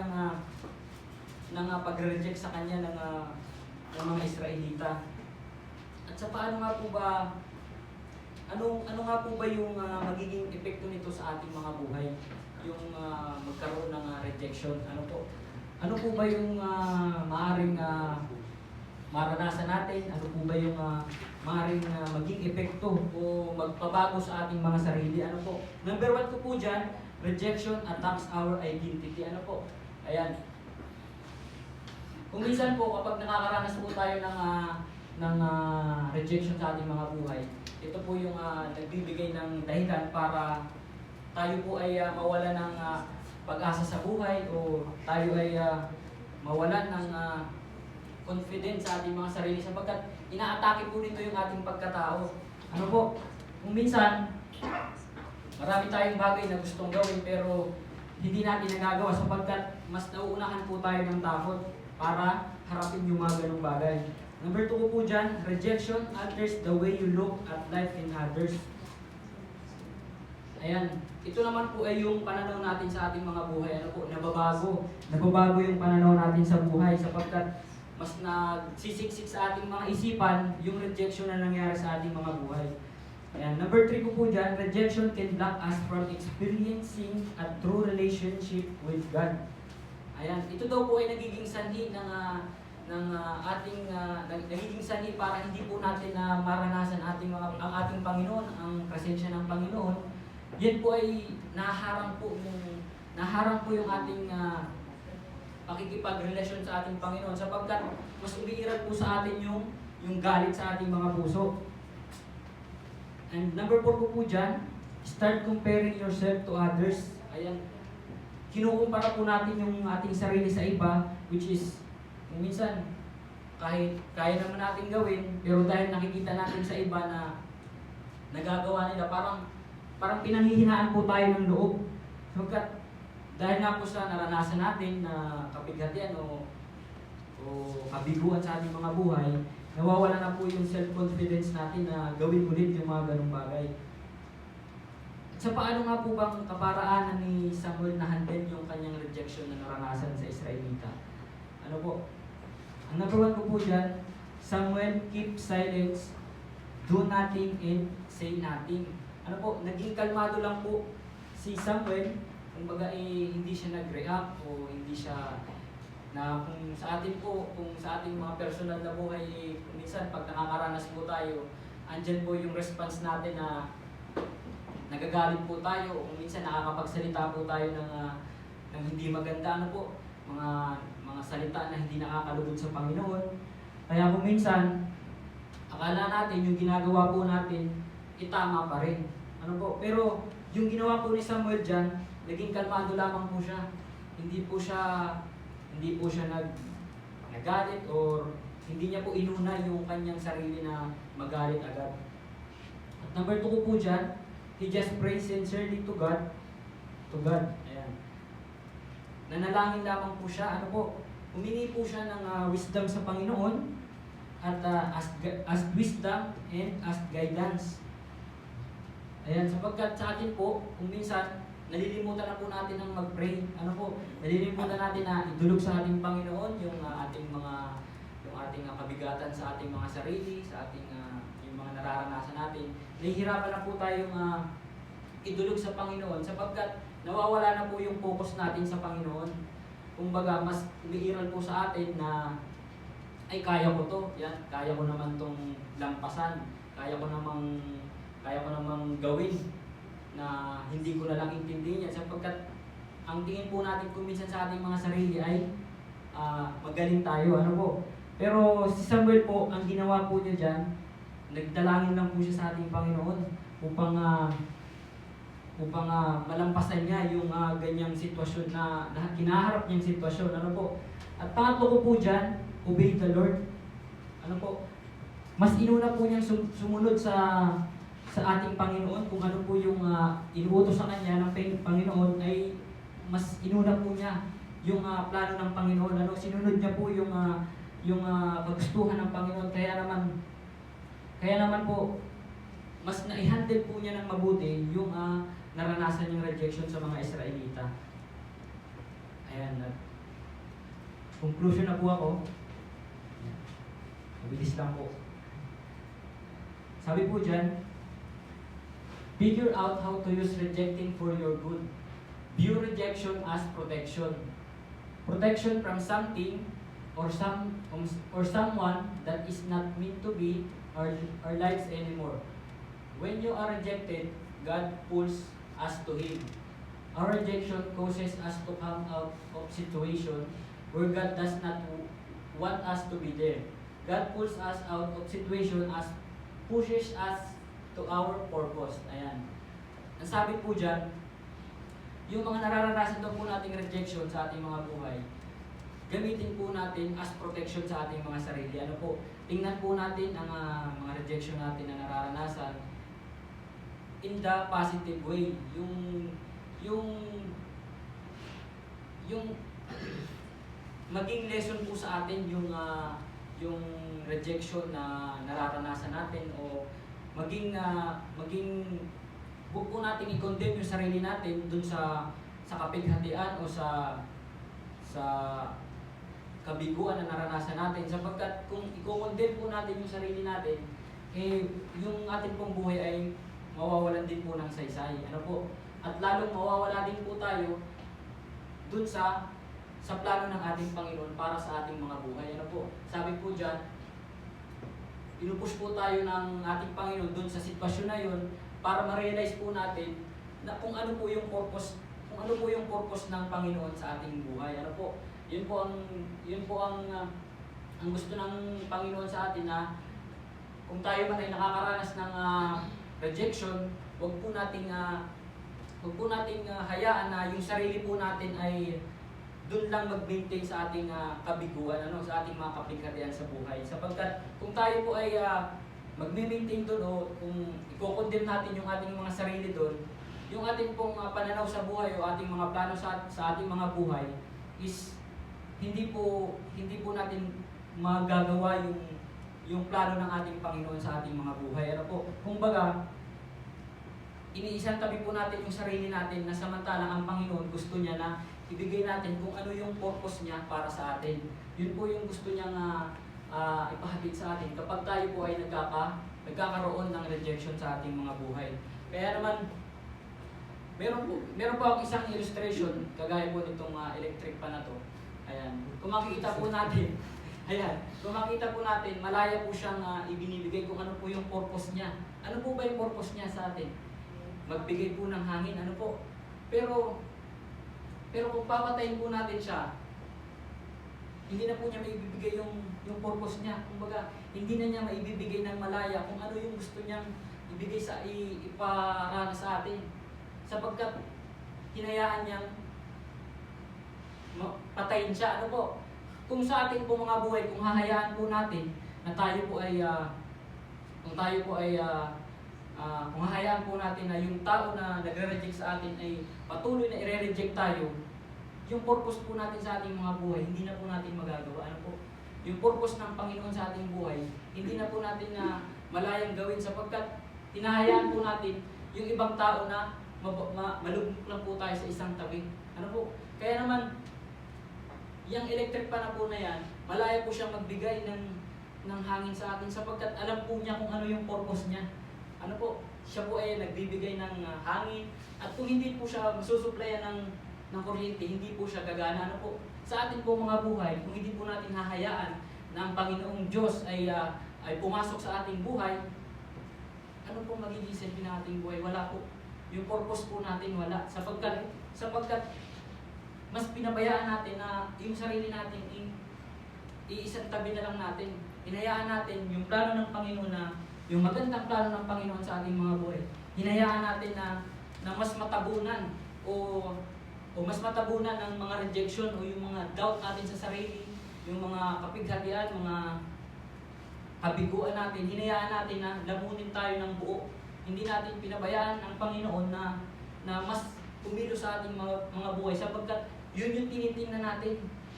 ng pagre-reject sa kanya ng mga Israelita. At sa paano nga po ba, ano nga po ba yung magiging epekto nito sa ating mga buhay? Yung magkaroon ng rejection, ano po? Ano po ba yung maaaring maranasan natin? Ano po ba yung maaaring maging epekto o magpabago sa ating mga sarili? Ano po? Number 1 ko po dyan, rejection attacks our identity. Ano po? Ayan. Kung minsan po, kapag nakakaranas po tayo ng rejection sa ating mga buhay, ito po yung nagbibigay ng dahilan para tayo po ay mawala ng pag-asa sa buhay o tayo ay mawalan ng confidence sa ating mga sarili sapagkat inaatake po nito yung ating pagkatao. Ano po? Kung minsan, marami tayong bagay na gustong gawin pero hindi natin nagagawa sapagkat mas nauunahan po tayo ng takot para harapin yung mga ganong bagay. Number 2 ko po dyan, rejection alters the way you look at life in others. Ayan, ito naman po ay yung pananaw natin sa ating mga buhay. Ano po, nababago. Nababago yung pananaw natin sa buhay sapagkat mas nagsisiksik sa ating mga isipan yung rejection na nangyari sa ating mga buhay. Ayan, number 3 ko po dyan, rejection can block us from experiencing a true relationship with God. Ayan, ito daw po ay nagiging sanhi nagiging sanhi para hindi po natin maranasan ang ating Panginoon, ang presensya ng Panginoon. Yan po ay naharang po yung ating pakikipagrelasyon sa ating Panginoon sapagkat mas umiiral po sa atin yung galit sa ating mga puso. And number 4 po po dyan, start comparing yourself to others. Ayan, kinukumpara po natin yung ating sarili sa iba, which is minsan kahit kaya naman natin gawin, pero dahil nakikita natin sa iba na nagagawa nila, parang pinanghihinaan po tayo ng loob. Sapagkat dahil nga po sa naranasan natin na kapighatian o kabiguan sa ating mga buhay, nawawala na po yung self-confidence natin na gawin ulit yung mga ganung bagay. At sa paano nga po bang kaparaanan ni Samuel na handle yung kanyang rejection na naranasan sa Israelita? Ano po? Ang number 1 ko po dyan, Samuel keep silence, do nothing and say nothing. Ano po, naging kalmado lang po si Samuel, kumbaga hindi siya nag-react o hindi siya kung sa atin po, kung sa ating mga personal na buhay, minsan pag nakakaranas po tayo, andyan po yung response natin na nagagalit po tayo o minsan nakakapagsalita po tayo ng hindi maganda, ano po, mga salita na hindi nakakalugod sa Panginoon. Kaya kung minsan, akala natin yung ginagawa po natin, itama pa rin. Ano po? Pero yung ginawa po ni Samuel dyan, naging kalmado lamang po siya. Hindi po siya nagalit or hindi niya po inuna yung kanyang sarili na magalit agad. At number 2 ko po dyan, he just prays sincerely to God. Ayan. Nanalangin lamang po siya. Ano po? Humingi po siya ng wisdom sa Panginoon at ask wisdom and ask guidance. Ayan, sapagkat sa atin po, kung minsan, nalilimutan na po natin ang mag-pray. Ano po? Nalilimutan natin na idulog sa ating Panginoon yung ating kabigatan sa ating mga sarili, sa ating yung mga nararanasan natin, nahihirapan na po tayong idulog sa Panginoon sapagkat nawawala na po yung focus natin sa Panginoon. Kumbaga, mas umiiral po sa atin na ay kaya ko to, yan, kaya ko naman tong lampasan, kaya ko namang gawin na hindi ko na lang intindihin yan sapagkat ang tingin po natin kuminsan sa ating mga sarili ay magaling tayo, ano po. Pero si Samuel po, ang ginawa po niya dyan, nagdalangin lang po siya sa ating Panginoon upang malampasan niya yung ganyang sitwasyon na kinaharap niyang sitwasyon, ano po. At pangatlo ko po dyan, obey the Lord. Ano po, mas inuna po niyang sumunod sa ating Panginoon kung ano po yung inuutos sa kanya ng Panginoon ay mas inuna po niya yung plano ng Panginoon. Ano, sinunod niya po yung kagustuhan ng Panginoon. Kaya naman po mas naihandle po niya ng mabuti yung naranasan niyang rejection sa mga Israelita. Ayan. Conclusion na po ako. Mabilis lang po. Sabi po dyan, figure out how to use rejecting for your good. View rejection as protection. Protection from something or someone that is not meant to be our lives anymore. When you are rejected, God pulls us to Him. Our rejection causes us to come out of situation where God does not want us to be there. God pulls us out of situation as pushes us to our purpose. Ayan. Ang sabi po dyan, yung mga nararanasan daw po nating rejection sa ating mga buhay, gamitin po natin as protection sa ating mga sarili. Ano po, tingnan po natin ang mga rejection natin na nararanasan in the positive way. Yung maging lesson po sa atin yung rejection na nararanasan natin o maging huwag po natin i-condemn yung sarili natin dun sa kapighatian o sa kabiguan na naranasan natin sapagkat kung i-condemn po natin yung sarili natin yung ating pong buhay ay mawawalan din po ng saysay. Ano po? At lalong mawawala din po tayo dun sa plano ng ating Panginoon para sa ating mga buhay. Ano po? Sabi po dyan, inupush po tayo ng ating Panginoon dun sa sitwasyon na yun para ma-realize po natin na kung ano po yung purpose ng Panginoon sa ating buhay. Ano po? Yun po ang gusto ng Panginoon sa atin na kung tayo man ay nakakaranas ng rejection, wag po nating hayaan na yung sarili po natin ay doon lang mag-maintain sa ating kabiguan, sa ating mga kapighatian sa buhay. Sapagkat kung tayo po ay mag-maintain doon o kung i-condemn natin yung ating mga sarili doon, yung ating pong pananaw sa buhay o ating mga plano sa ating mga buhay is hindi po natin magagawa yung plano ng ating Panginoon sa ating mga buhay. Ano po? Kumbaga, iniisang tabi po natin yung sarili natin na samantalang ang Panginoon gusto niya na ibigay natin kung ano yung purpose niya para sa atin. Yun po yung gusto niya ipahatid sa atin kapag tayo po ay nagkakaroon ng rejection sa ating mga buhay. Kaya naman, meron po akong isang illustration, kagaya po nitong electric pan na to. Ayan. Kung makikita po natin, malaya po siyang ibinibigay kung ano po yung purpose niya. Ano po ba yung purpose niya sa atin? Magbigay po ng hangin, ano po? Pero kung papatayin po natin siya, hindi na po niya maibibigay yung purpose niya. Kumbaga, hindi na niya maibibigay ng malaya kung ano yung gusto niyang ibigay iparana sa atin. Sapagkat hinayaan niyang patayin siya. Ano po? Kung sa ating po mga buhay, kung hahayaan po natin na tayo po ay kung hahayaan po natin na yung tao na nagre-reject sa atin ay patuloy na i-reject tayo, yung purpose po natin sa ating mga buhay, hindi na po natin magagawa. Ano po? Yung purpose ng Panginoon sa ating buhay, hindi na po natin malayang gawin sapagkat hinahayaan po natin yung ibang tao na malugmok lang po tayo sa isang tabi. Ano po? Kaya naman, yung electric pan na po na yan, malaya po siyang magbigay ng hangin sa atin sapagkat alam po niya kung ano yung purpose niya. Ano po, siya po ay nagbibigay ng hangin at kung hindi po siya masusuplayan ng kuryente, hindi po siya gagana. Ano po, sa atin po mga buhay, kung hindi po natin hahayaan na ang Panginoong Diyos ay pumasok sa ating buhay, ano po magiging silbi ng ating buhay? Wala po. Yung purpose po natin wala. Sapagkat mas pinabayaan natin na yung sarili natin iisang tabi na lang natin. Hinayaan natin yung plano ng Panginoon na yung magandang plano ng Panginoon sa ating mga buhay. Hinayaan natin na mas matabunan o mas matabunan ng mga rejection o yung mga doubt natin sa sarili, yung mga kapighatian, mga kabiguan natin, hinayaan natin na lamunin tayo ng buo. Hindi natin pinabayaan ang Panginoon na mas pumilo sa ating mga buhay sapagkat yun yung tinitingnan natin.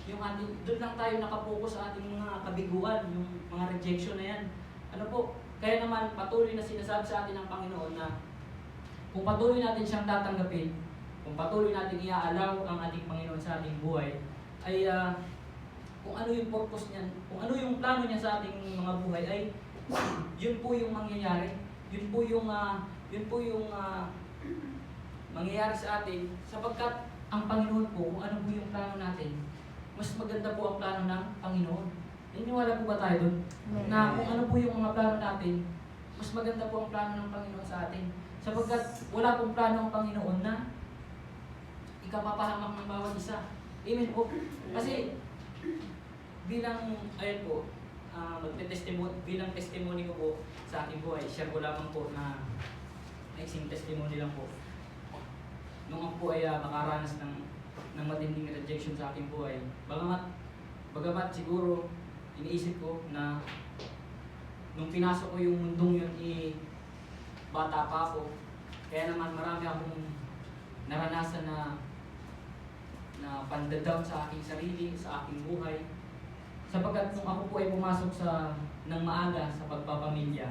Yung ating, doon lang tayo nakapokus sa ating mga kabiguan, yung mga rejection na yan. Ano po, kaya naman patuloy na sinasabi sa atin ng Panginoon na kung patuloy natin siyang tatanggapin, kung patuloy natin iaalaw ang ating Panginoon sa ating buhay, ay kung ano yung purpose niya, kung ano yung plano niya sa ating mga buhay, ay yun po yung mangyayari. Yun po yung mangyayari sa atin sapagkat ang Panginoon po, kung ano po yung plano natin, mas maganda po ang plano ng Panginoon. Naniniwala po ba tayo doon? Na kung ano po yung mga plano natin, mas maganda po ang plano ng Panginoon sa atin. Sapagkat wala pong plano ang Panginoon na ikapapahamak ng bawat isa. Amen po. Kasi bilang, ayun po, bilang testimony ko po sa aking buhay, share ko lamang po na maiksing testimony lang po. Nung ako po ay makaranas ng matinding rejection sa aking buhay, bagamat siguro iniisip ko na nung pinasok ko yung mundong yun, bata pa ako, kaya naman marami akong naranasan na pandadown sa aking sarili, sa aking buhay. Sapagkat nung ako po ay pumasok ng maaga sa pagpapamilya,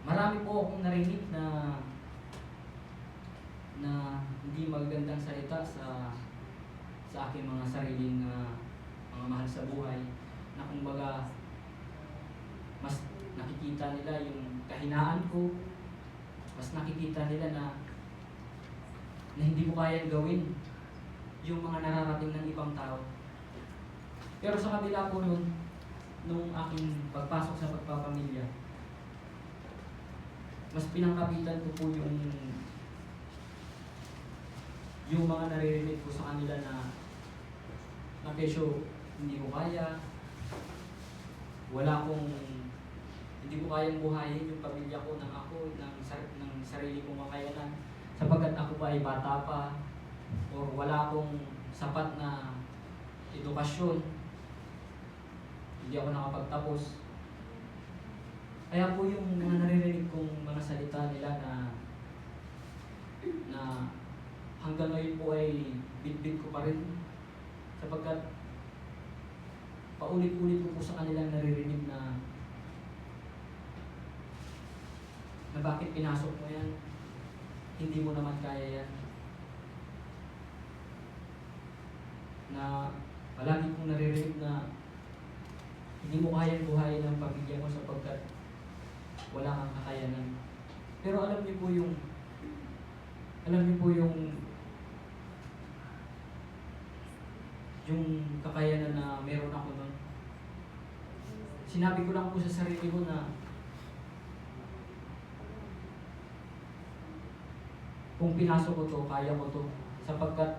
marami po akong narinig na hindi magandang salita sa aking mga sariling mga mahal sa buhay, na kumbaga mas nakikita nila yung kahinaan ko, mas nakikita nila na hindi ko kayang gawin yung mga nararating ng ibang tao. Pero sa kabila po nung aking pagpasok sa pagpapamilya, mas pinangkapitan ko po yung mga naririnig ko sa kanila na kesyo hindi ko kaya, hindi ko kayang buhayin yung pamilya ko ng sarili kong kakayanan sapagkat ako pa ay bata pa or wala akong sapat na edukasyon, hindi ako nakapagtapos. Kaya po yung mga naririnig kong mga salita nila na hanggang ngayon po ay bitbit ko pa rin sapagkat paulit-ulit ko po sa kanilang naririnig na bakit pinasok mo yan, hindi mo naman kaya yan. Na palagi kong naririnig na hindi mo kayang buhayin ang pamilya mo sapagkat wala kang kakayanan. Pero alam niyo po yung kakayanan na meron ako nun. Sinabi ko lang po sa sarili ko na kung pinasok ko to, kaya ko to. Sapagkat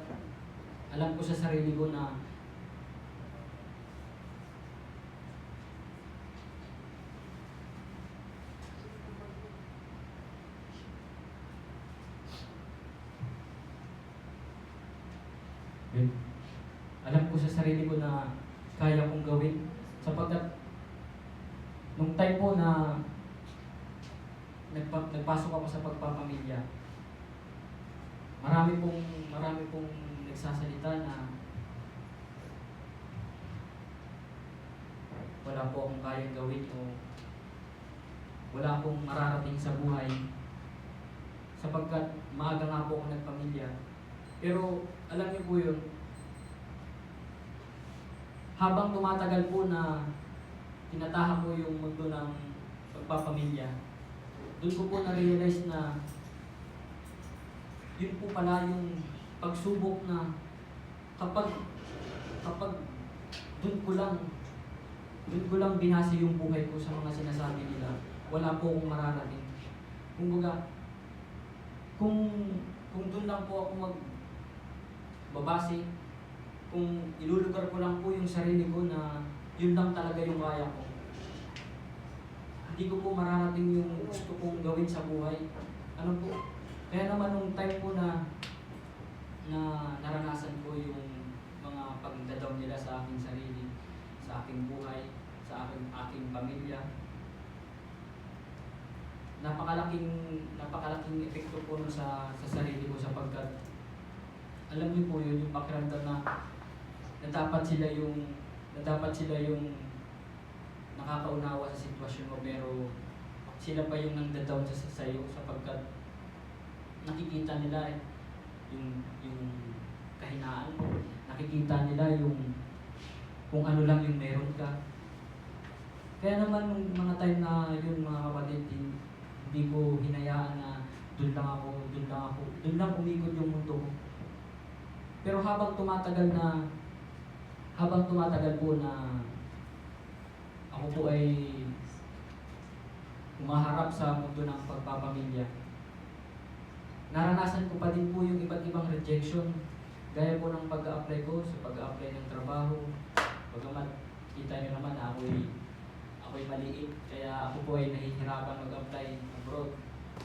alam ko sa sarili ko na alam ko sa sarili ko na kaya kong gawin sapagkat nung time po na nagpasok ako sa pagpapamilya, marami pong nagsasalita na wala po akong kayang gawin o wala akong mararating sa buhay sapagkat maaga nga po ako nagpamilya. Pero alam niyo po yun, habang tumatagal po na tinatahak ko yung mundo ng pagpapamilya, doon ko po na-realize na yun po pala yung pagsubok na kapag doon ko lang binase yung buhay ko sa mga sinasabi nila, wala po akong mararating. Kumbaga, kung doon lang po ako magbabase, kung ilulugar ko lang po yung sarili ko na yun lang talaga yung kaya ko, hindi ko po mararating yung gusto kong gawin sa buhay. Ano po? Kaya naman nung time po na naranasan ko yung mga pagdadaw nila sa aking sarili, sa aking buhay, sa aking pamilya, napakalaking epekto po nun sa sarili ko, sapagkat alam niyo po yun, yung pakiramdam na dapat sila yung nakakaunawa sa sitwasyon mo, pero sila pa yung nagda-down sa iyo, sapagkat nakikita nila yung kahinaan mo, nakikita nila yung kung ano lang yung meron ka. Kaya naman nung mga time na yun, mga kapatid, hindi ko hinayaan na doon lang umikot yung mundo ko. Pero habang tumatagal po na ako po ay humaharap sa mundo ng pagpapamilya, naranasan ko pa din po yung iba't ibang rejection, gaya po ng pag-a-apply ko sa pag-a-apply ng trabaho. Bagamat kita nyo naman na ako'y maliit, kaya ako po ay nahihirapan mag-apply abroad.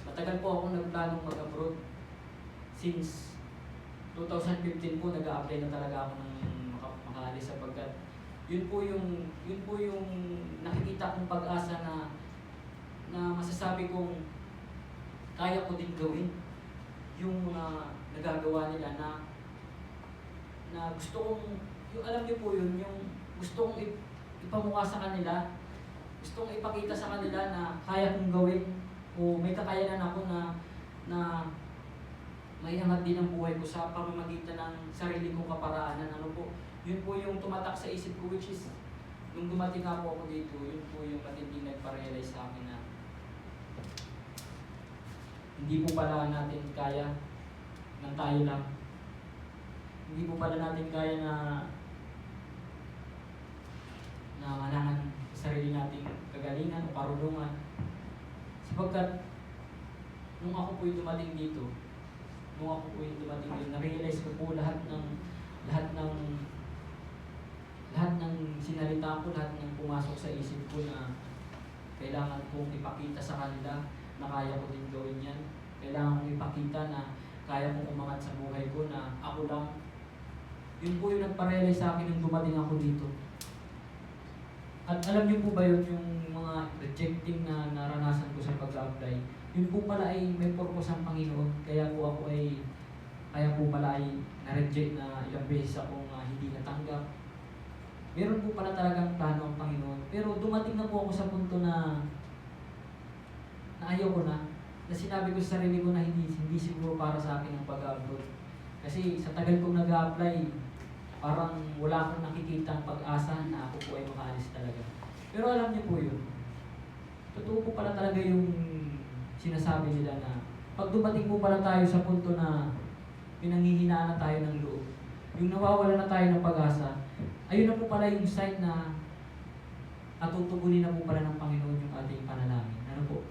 Matagal po akong nagplanong mag-abroad. Since 2015 po, nag-a-apply na talaga ako ng makaalis, sapagkat yun po yung nakikita kong pag-asa na masasabi kong kaya ko din gawin yung nagagawa nila, na gusto kong, yung alam niyo po yun, yung gusto kong ipamukha sa kanila, gusto kong ipakita sa kanila na kaya kong gawin, o may kakayanan ako na maiangat din ang buhay ko sa pamamagitan ng sarili kong kaparaanan. Ano po, yun po yung tumatak sa isip ko, which is nung dumating nga po ako dito, yun po yung matinding nagpa-realize sa akin na hindi po pala natin kaya ng tayo lang. Hindi po pala natin kaya na kailangan sa sarili nating kagalingan o karunungan. Sapagkat nung ako po yung dumating dito, na-realize ko po lahat ng sinalita ko, lahat ng pumasok sa isip ko na kailangan kong ipakita sa kanila na kaya ko din gawin yan. Kailangan kong ipakita na kaya kong umangat sa buhay ko, na ako lang. Yun po yung nagpa-realize sa akin nung dumating ako dito. At alam niyo po ba yun, yung mga rejecting na naranasan ko sa pag-apply, yun po pala ay may purpose ang Panginoon. Kaya po pala ay na-reject na ilang beses akong hindi natanggap. Meron po pala talagang plano ang Panginoon. Pero dumating na po ako sa punto na ayaw ko na sinabi ko sa sarili ko na hindi siguro para sa akin ang pag-abroad. Kasi sa tagal kong nag-a-apply, parang wala akong nakikitang pag-asa na ako po ay makaalis talaga. Pero alam niyo po yun, totoo po pala talaga yung sinasabi nila na pag dumating po pala tayo sa punto na pinanghihinaan na tayo ng loob, yung nawawala na tayo ng pag-asa, ayun na po pala yung sign na natutugunin na po pala ng Panginoon yung ating panalangin. Ano po?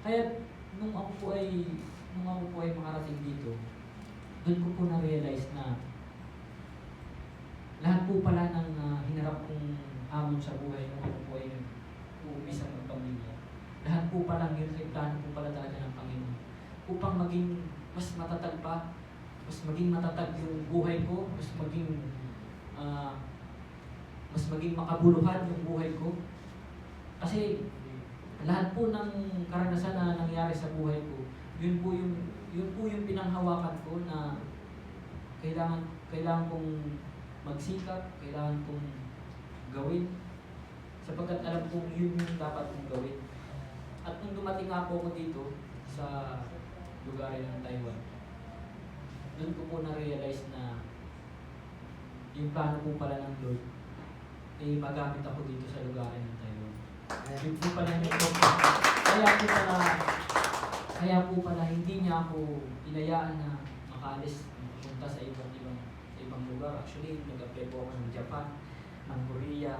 Kaya nung ako po ay makarating dito, doon ko po na-realize na lahat po pala ng hinarap kong hamon sa buhay nung ako po ay uumisa ng pamilya, lahat po pala yun ay plano po pala talaga ng Panginoon upang maging mas matatag pa, mas maging matatag yung buhay ko, mas maging makabuluhan yung buhay ko. Kasi lahat po ng karanasan na nangyari sa buhay ko, yun po yung pinanghawakan ko na kailangan kong magsikap, kailangan kong gawin, sapagkat alam kong yun yung dapat kong gawin. At nung dumating nga po ako dito sa lugar ng Taiwan, doon ko po na-realize na yung plano po pala ng Lord eh magamit ako dito sa lugar ng Taiwan. Yun po pala yung kaya po pala hindi niya ako inayaan na makaalis punta sa ibang lugar. Actually, nag-apply po ako ng Japan, ng Korea,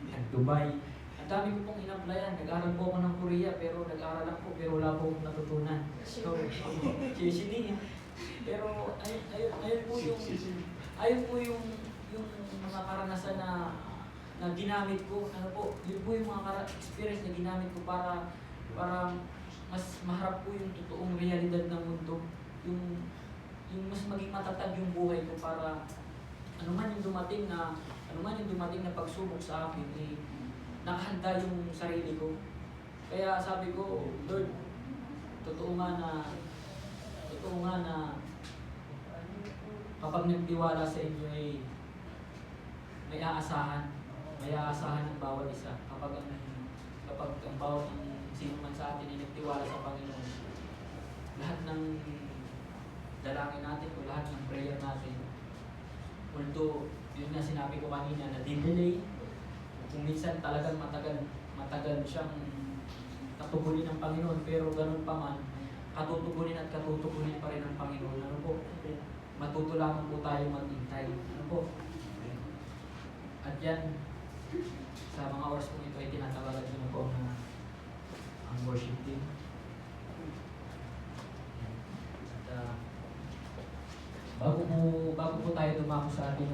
ng Dubai. Ang dami ko pong in-applyan. Nag-aral po ako ng Korea pero nag-aral lang po pero wala po akong natutunan. So, chichining. Pero ayun po yung mga karanasan na ginamit ko. Ano po, yun po yung mga experience na ginamit ko para mas maharap po yung totoong realidad ng mundo. Yung mas maging matatag yung buhay ko para ano man yung dumating na pagsubok sa akin, eh, nakahanda yung sarili ko. Kaya sabi ko, Lord, totoo nga na kapag nagtiwala sa inyo ay may aasahan ng bawat isa. Kapag ang bawat sino man sa atin ay nagtiwala sa Panginoon, lahat ng dalangin natin o lahat ng prayer natin, although yun nga sinabi ko kanina na delay, kung minsan talagang matagal siyang katugunin ng Panginoon, pero ganun pa man, katutugunin pa rin ng Panginoon. Ano po? Matuto lamang po tayo maghintay. Ano po? At yan, sa mga oras po ito ay tinatawagan ko na po ang worship team. At bago po tayo dumako sa ating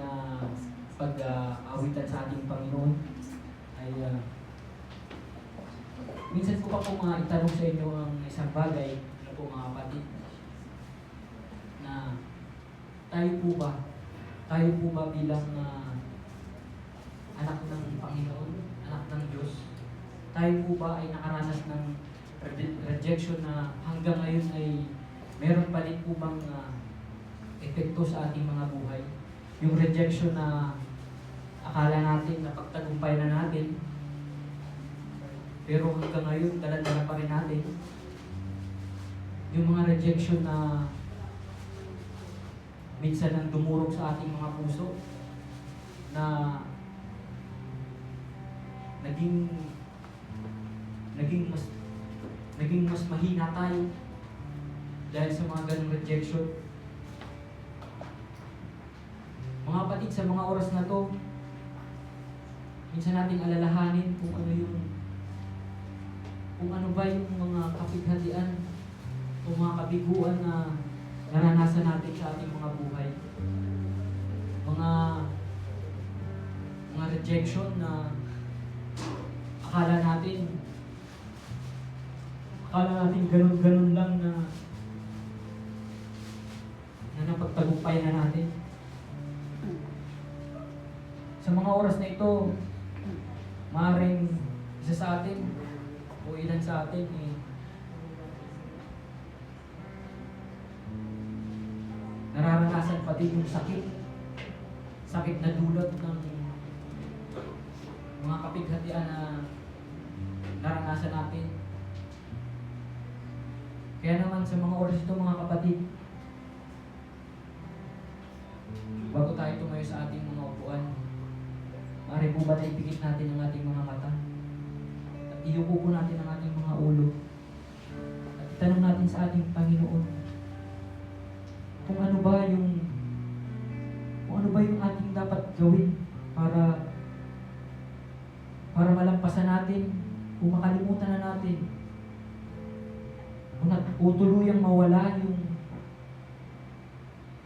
pag-awitan sa ating Panginoon, ay minsan ko pa po mga itanong sa inyo ang isang bagay, ano po mga kapatid, na tayo po ba bilang anak ng Panginoon, anak ng Diyos, tayo po ba ay nakaranas ng rejection na hanggang ngayon ay meron pa rin po bang epekto sa ating mga buhay? Yung rejection na akala natin na pagtagumpay na natin, pero hanggang ngayon dala-dala pa rin natin. Yung mga rejection na minsan nang dumurog sa ating mga puso, na naging mas mahina tayo dahil sa mga ganong rejection. Mga kapatid, sa mga oras na to, minsan nating alalahanin kung ano ba yung mga kapighatian o mga kabiguan na naranasan natin sa ating mga buhay. Mga rejection na akala natin ganun lang na napagtagumpay na natin. Sa mga oras na ito, maaaring isa sa atin o ilan sa atin nararanasan pati yung sakit na dulot ng mga kapighatian na naranasan natin. Kaya naman sa mga oras ito mga kapatid, bago tayo tumayo sa ating mga upuan, maaari po ba na ipikit natin ang ating mga mata at iyuko po natin ang ating mga ulo at itanong natin sa ating Panginoon kung ano ba yung ating dapat gawin para malampasan natin, kung makalimutan na natin o tuluyang mawala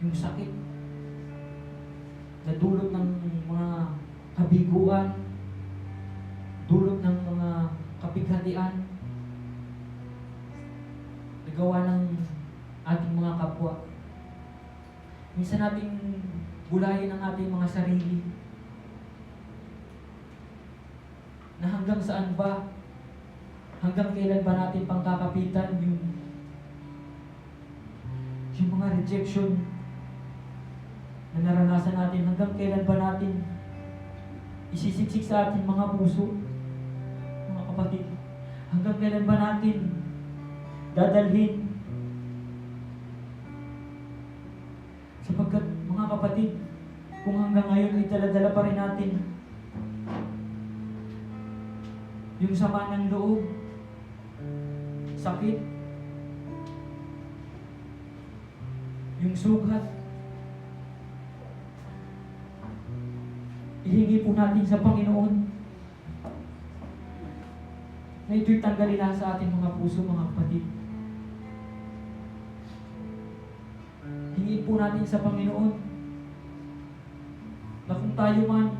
yung sakit na dulot ng mga kabiguan, dulot ng mga kapighatian na gawa ng ating mga kapwa. Minsan nating bulayin ang ating mga sarili na hanggang saan ba, hanggang kailan ba natin pangkakapitan yung mga rejection na naranasan natin, hanggang kailan ba natin isisiksik sa ating mga puso, mga kapatid, hanggang kailan ba natin dadalhin, sapagkat mga kapatid, kung hanggang ngayon ay dala-dala pa rin natin yung sama ng loob, sakit, yung sugat. Ihingi po natin sa Panginoon na ito'y tanggalin na sa ating mga puso, mga kapatid. Hingin po natin sa Panginoon na kung tayo man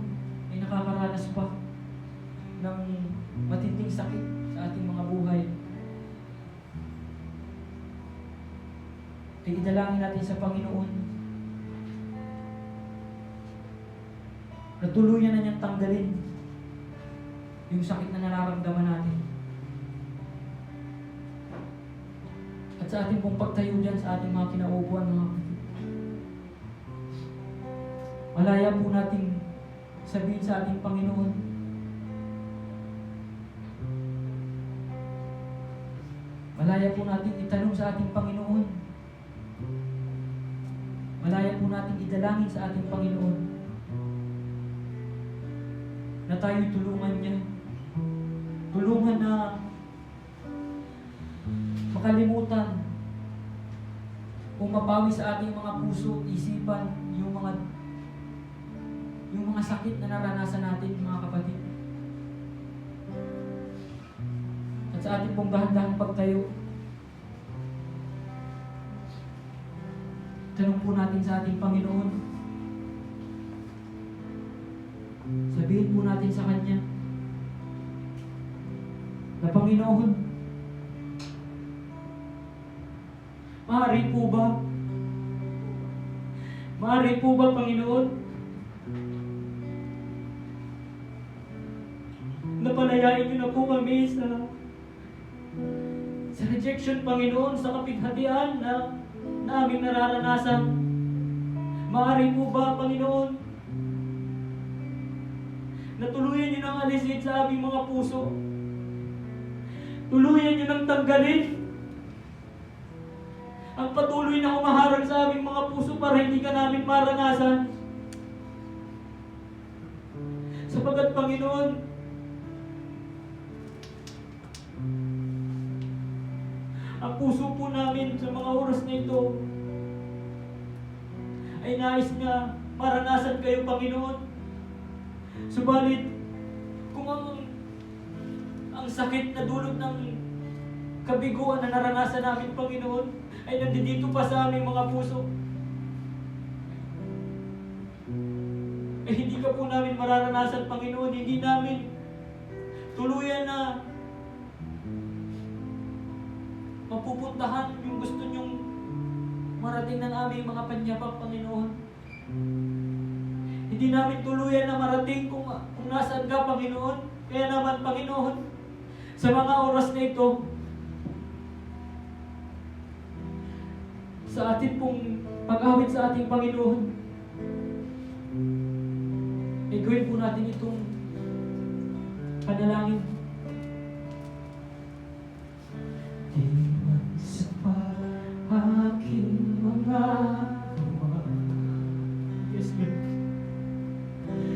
ay nakakaranas pa ng matinding sakit sa ating mga buhay, ay idalangin natin sa Panginoon na tuluyan na niyang tanggalin yung sakit na nararamdaman natin. At sa ating pong pagtayo dyan sa ating mga kinaupuan, mga kapatid, malaya po nating sabihin sa ating Panginoon, malaya po nating itanong sa ating Panginoon, malaya po nating idalangin sa ating Panginoon na tayo tulungan niya. Tulungan na makalimutan o mapawi sa ating mga puso, isipan, yung mga sakit na naranasan natin, mga kapatid. At sa ating pong dahan-dahang pagtayo, tanong po natin sa ating Panginoon, sabihin po natin sa Kanya na, Panginoon, maaari po ba, Panginoon, na palayain niyo na po kami sa rejection, Panginoon, sa kapighatian na aming nararanasan. Maaari po ba, Panginoon, na tuluyan niyo nang alisin sa aming mga puso, tuluyan niyo nang tanggalin ang patuloy na humaharang sa aming mga puso para hindi ka namin maranasan. Sapagat, Panginoon, ang puso po namin sa mga oras na ito ay nais na maranasan kayo, Panginoon. Subalit, kung ang sakit na dulot ng kabiguan na naranasan namin, Panginoon, ay nandito pa sa aming mga puso, ay hindi ka po namin mararanasan, Panginoon. Hindi namin tuluyan na mapupuntahan yung gusto nyong marating ng aming mga panyapak, Panginoon. Hindi namin tuluyan na marating kung nasaan ka, Panginoon. Kaya naman, Panginoon, sa mga oras na ito, sa atin pong pag-awit sa ating Panginoon, gawin po natin itong panalangin. Di man sapat aking mga gawa. Yes, Lord.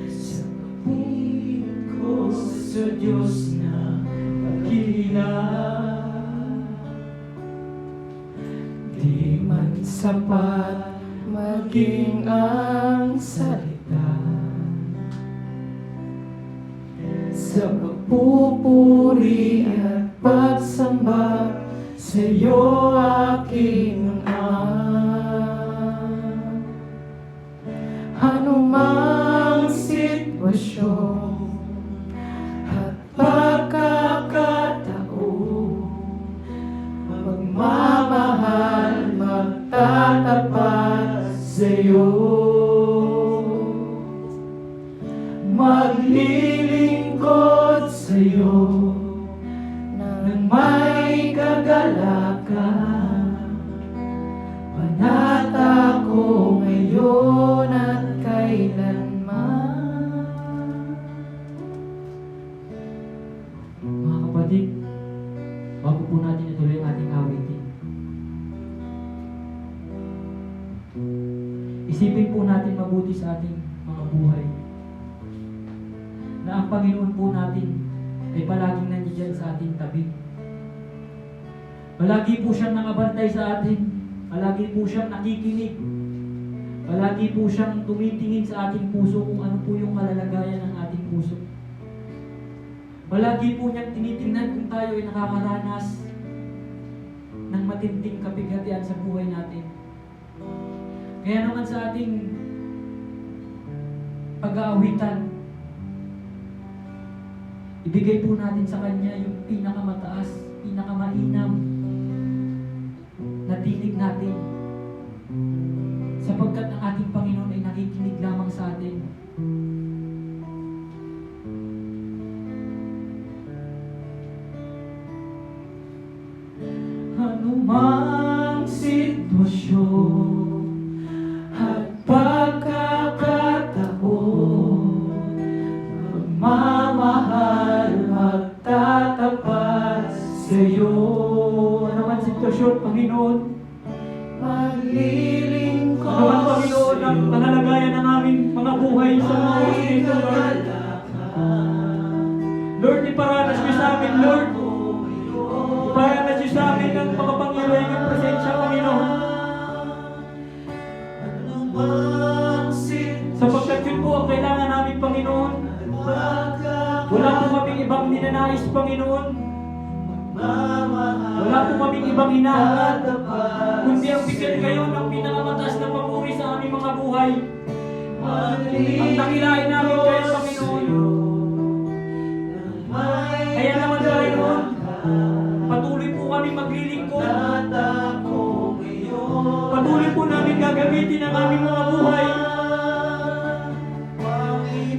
Sa pagpili ko sa Diyos na magkila, di man sapat maging ang salita sa pagpupuri at pagsamba sa iyo, aking anumang sitwasyon at pagkakataon, magmamahal, magtatapat sa iyo, maglilingkod sa iyo nang may kagalakan. Panata ko ngayon at kailanman. Mga kapatid, bago po natin ituloy ang ating awitin, isipin po natin mabuti sa ating mga buhay na ang Panginoon po natin ay palaging nandiyan sa ating tabi. Palagi po siyang nakabantay sa atin. Palagi po siyang nakikinig. Palagi po siyang tumitingin sa ating puso kung ano po yung kalalagayan ng ating puso. Palagi po niyang tinitingnan kung tayo ay nakakaranas ng matinding kapighatian sa buhay natin. Kaya naman sa ating pag-aawitan, ibigay po natin sa Kanya yung pinakamataas, pinakamainam na tinig natin. Sapagkat ang ating Panginoon ay nakikinig lamang sa atin. Anumang sitwasyon at pagkakataon, magmamahal, magtatapat sa iyo. Anumang sitwasyon, Panginoon, maglilingkod ano Panginoon ang panalagayan ng aming mga buhay sa mga oras nito, Lord. Lord, iparanas niyo sa amin, Lord. Iparanas niyo sa amin ang makapangyarihan ng presensya, Panginoon. Sapagkat yun po ang kailangan namin, Panginoon. Wala po kaming ibang ninanais, Panginoon. Wala po kaming ibang hinahangat, kundi ang bigyan kayo ng pinakamataas na papuri sa aming mga buhay. Ang dakilain namin kayo, Panginoon. Kaya naman, Panginoon, patuloy po kami maglilingkod. Patuloy po namin gagamitin ang aming mga buhay.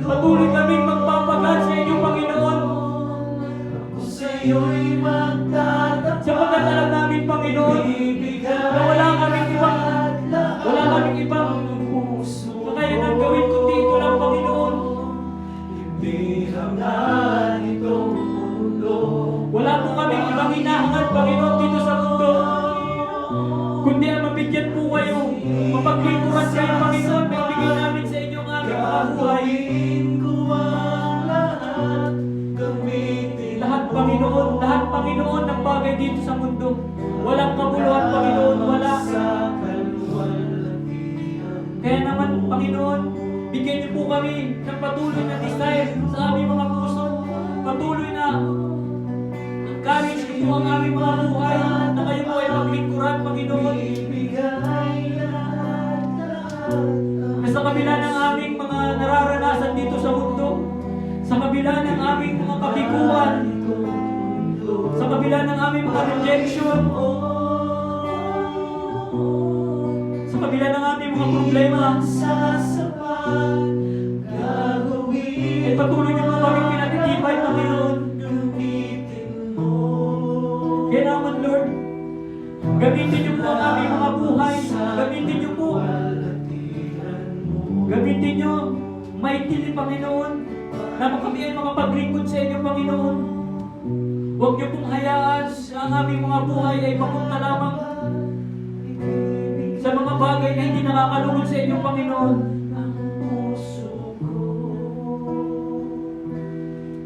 Patuloy kami magpapagal sa inyo, Panginoon. Sapagkat alam namin, Panginoon, na wala kaming ibang kakayanan gawin kundi ito lang, Panginoon. Wala po kaming ibang hinahangat, Panginoon, dito sa mundo, kundi ang mabigyan po kayo, mapaglingkuran kayo, Panginoon, na ibigay namin sa inyo ang aming mga buhay. Lahat, Panginoon, ng bagay dito sa mundo. Walang kabuluhan, Panginoon, wala. Kaya naman, Panginoon, bigyan niyo po kami ng patuloy na desire sa aming mga puso. Patuloy na encourage niyo po ang aming mga buhay na kayo po ay maglingkuran, Panginoon. Na sa kabila ng aming mga nararanasan dito sa mundo, sa kabila ng aming mga kabiguan, sa kabila ng aming mga rejection, sa kabila ng aming mga problema, ay patuloy niyo po kami pinatitibay, Panginoon. Kaya naman, Lord, gamitin niyo po ang aming mga buhay. Gamitin niyo po. Gamitin niyo maitili, Panginoon, na kami ay makapaglingkod sa inyo, Panginoon. Huwag niyo pong hayaan na ang aming mga buhay ay papunta lamang sa mga bagay na hindi nakakalugod sa inyo, Panginoon.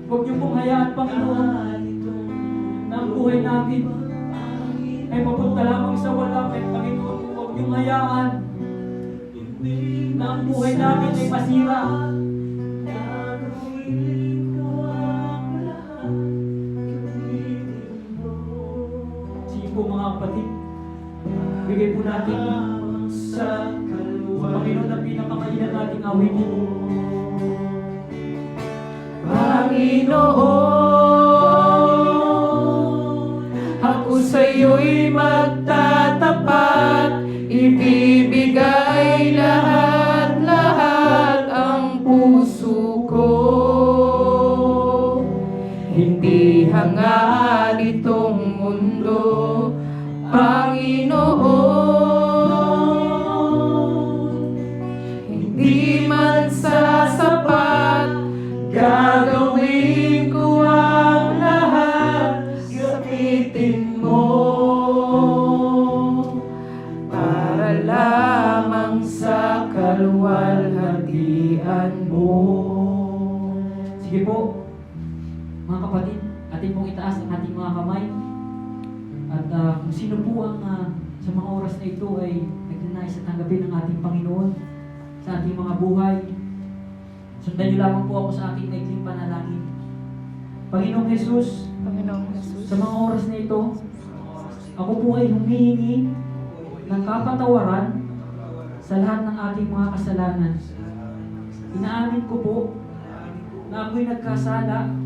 Huwag niyo pong hayaan, Panginoon, na ang buhay namin ay mapunta lamang sa wala, Panginoon. Huwag niyong hayaan na ang buhay namin ay masira. Sige po, mga kapatid, bigay po natin sa Panginoon ang pinakamainat nating awitin. Panginoon, ako sa'yo'y magtatapat, ibibigay lahat-lahat ang puso ko. Hindi hangad itong mundo, Panginoon. Hindi man sasapat, gagawin ko ang lahat, gamitin mo para lamang sa kaluwalhatian mo. Sige po, mga kapatid, ating mga kamay. At kung sino po ang sa mga oras na ito ay nagnanais at tanggapin ng ating Panginoon sa ating mga buhay, sundan niyo lamang po ako sa aking maikling panalangin. Panginoong Jesus, Panginoong Jesus, sa mga oras na ito, ako po ay humihingi ng kapatawaran sa lahat ng ating mga kasalanan. Inaamin ko po na ako'y nagkasala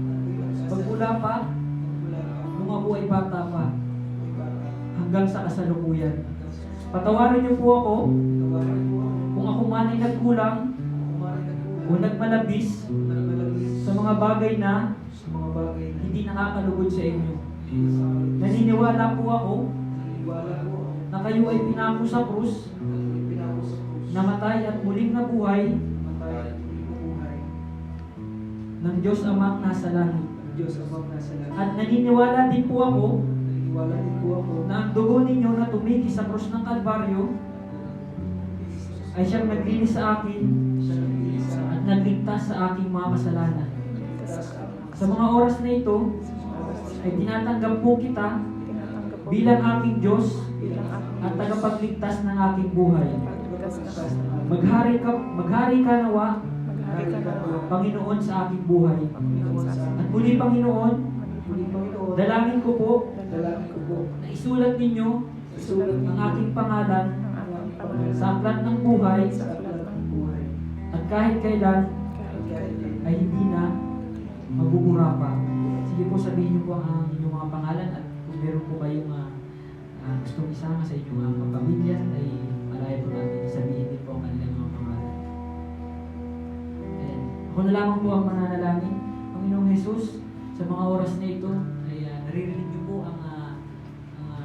pagmula pa nung ako ay bata pa hanggang sa kasalukuyan. Patawarin niyo po ako kung ako man ay nagkulang o nagmalabis sa mga bagay na hindi nakakalugod sa inyo. Naniniwala po ako na kayo ay pinako sa krus, namatay at muling nabuhay ng Diyos Amang nasa langit. At naniniwala din po ako na ang dugo ninyo na tumigi sa krus ng Kalbaryo ay siyang naglinis sa akin at nagligtas sa aking mga kasalanan. Sa mga oras na ito, ay tinatanggap po kita tinatanggap po bilang aking Diyos bilang aking at tagapagligtas ng aking buhay. pagligtas na kasalanan. Maghari ka nawa, Maghari ka na Panginoon, sa aking buhay. Panginoon sa akin. At muli, Panginoon, dalangin ko po na isulat ninyo ang aking pangalan Ang aking pangalan sa aklat ng buhay sa aklat ng buhay. at kahit kailan Kahit kailan ay hindi na mabubura pa. Sige po, sabihin niyo po ang inyong mga pangalan at kung meron po kayong gustong isama sa inyong mga pamilya ay malaya po natin sabihin din po ang kanilang mga pangalan. And ako na lamang po ang mananalangin. Panginoong Jesus, sa mga oras na ito ay naririnig niyo po ang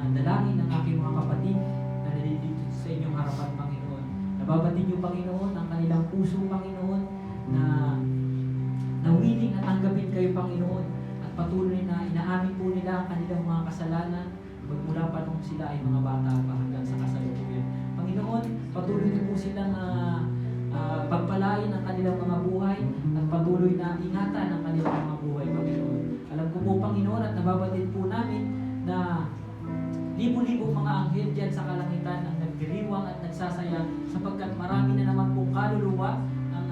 dalangin ng aking mga kapatid na nalilito sa inyong harapan, Panginoon. Nababatid niyo, Panginoon, ang kanilang puso, Panginoon, na willing at tanggapin kayo, Panginoon, at patuloy na inaamin po nila ang kanilang mga kasalanan magmula pa nung sila ay mga bata pa hanggang sa kasalukuyan. Panginoon, patuloy niyo po silang pagpalain ang kanilang mga buhay at patuloy na ingatan ang kanilang mga buhay, Panginoon. Alam ko po, Panginoon, at nababatid po namin na libo-libo mga anghel dyan sa kalangitan ang nagdiriwang at nagsasaya sapagkat marami na naman pong kaluluwa ang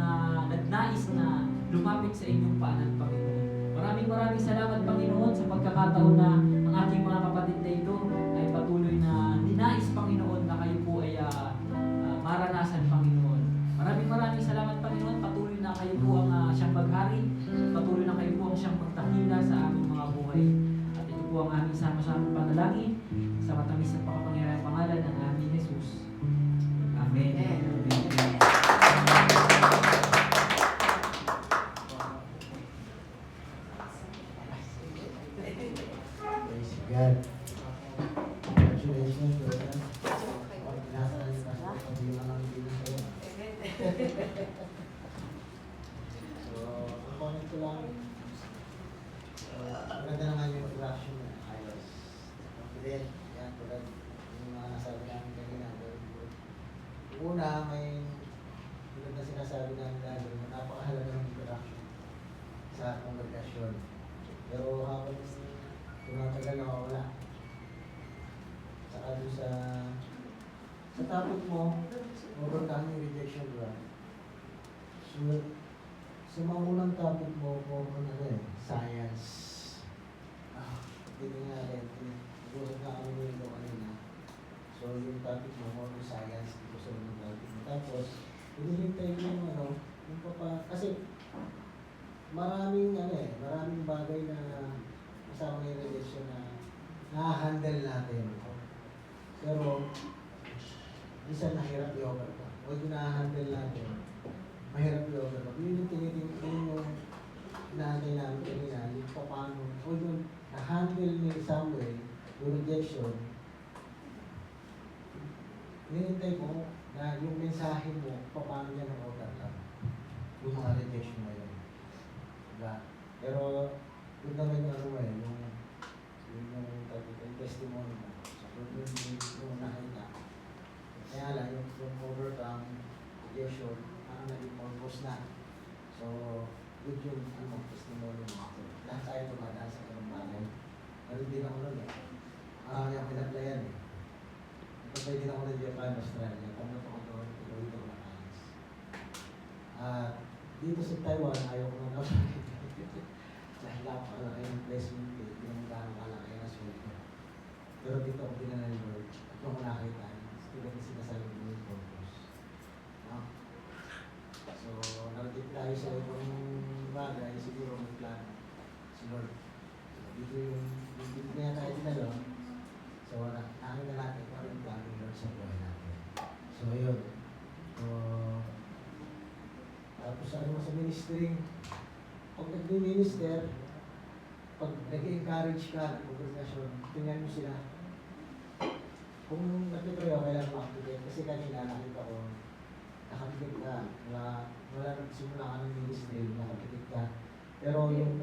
nagnais na lumapit sa inyong paanan, Panginoon. Maraming salamat, Panginoon, sa pagkakataon na ang aking mga kapatid na ito ay patuloy na ninais, Panginoon, na kayo po ay maranasan, Panginoon. Maraming salamat, Panginoon. Patuloy na kayo po ang siyang paghari. Patuloy na kayo po ang siyang pagtakila sa aming mga buhay. At ito po ang aming sama-samang panalangin sa matamis at pakapangyarihang pangalan ng aming Jesus. Amen. Praise God. Congratulations, brother. Nasa na yung pagbilang ng bilang sa'yo. So, comment ko lang. Maganda naman yung interaction niya. Ayos. Confident. Yan, tulad yung mga nasabi namin kanina. Very good. Una, may tulad na sinasabi namin dahil na napakahalaga ng interaction sa kongregasyon. Pero habang tumatagal nakawala. Saka doon sa topic mo, overcome yung rejection, diba? So, sa mga unang topic mo, science. Hindi nga rin, nag-usap na kami nito kanina. So, yung topic mo, more science, dito sa unang topic mo. Tapos, hinihintay ko yung kasi maraming bagay na kasama yung rejection na na-handle natin. Pero, minsan nahirap i-overcome. Huwag yung na-handle natin, mahirap i-overcome. Yun yung tinitingin yung inaantay namin kanina, yung paano, o yung na-handle ni Samuel, yung rejection, hinihintay mo na yung mensahe mo, paano niya na-overcome yung mga rejection na yun. Diba? Pero, yun naman yung yung testimony mo. So, yung nakita. Kaya lang, yung overcome, rejection, naging purpose na. So, good yung testimony mo. So, lahat tayo tumadaan sa ganung bagay. Pero din ako nun eh. Marami ang pinaplayan eh. Nagpapay din ako ng Japan, Australia. Tanggap ako doon, pero dito ako nakalis. Dito sa Taiwan, ayaw ko na dahil napakalaki ng placement eh, hindi naman gano'ng kalaki na sweldo. Pero dito ako dinala ni Lord. At kung nakita, tulad ng sinasabi ko yung purpose. No? So, narating tayo sa ibang bagay, siguro may plano si Lord. So, dito yung kaya tayo dinala. So, nakakita natin kung ano yung plano ni Lord sa buhay natin. So, ayun. So, tapos ano sa ministry, pag nag-minister, pag nag-encourage ka, congregation, tingnan mo sila. Kung nag-pray ako, kailangan makapigil. Kasi kanina nakita ko, nakapigil ka. Wala nagsimula ka ng ministry, nakapigil ka. Pero yung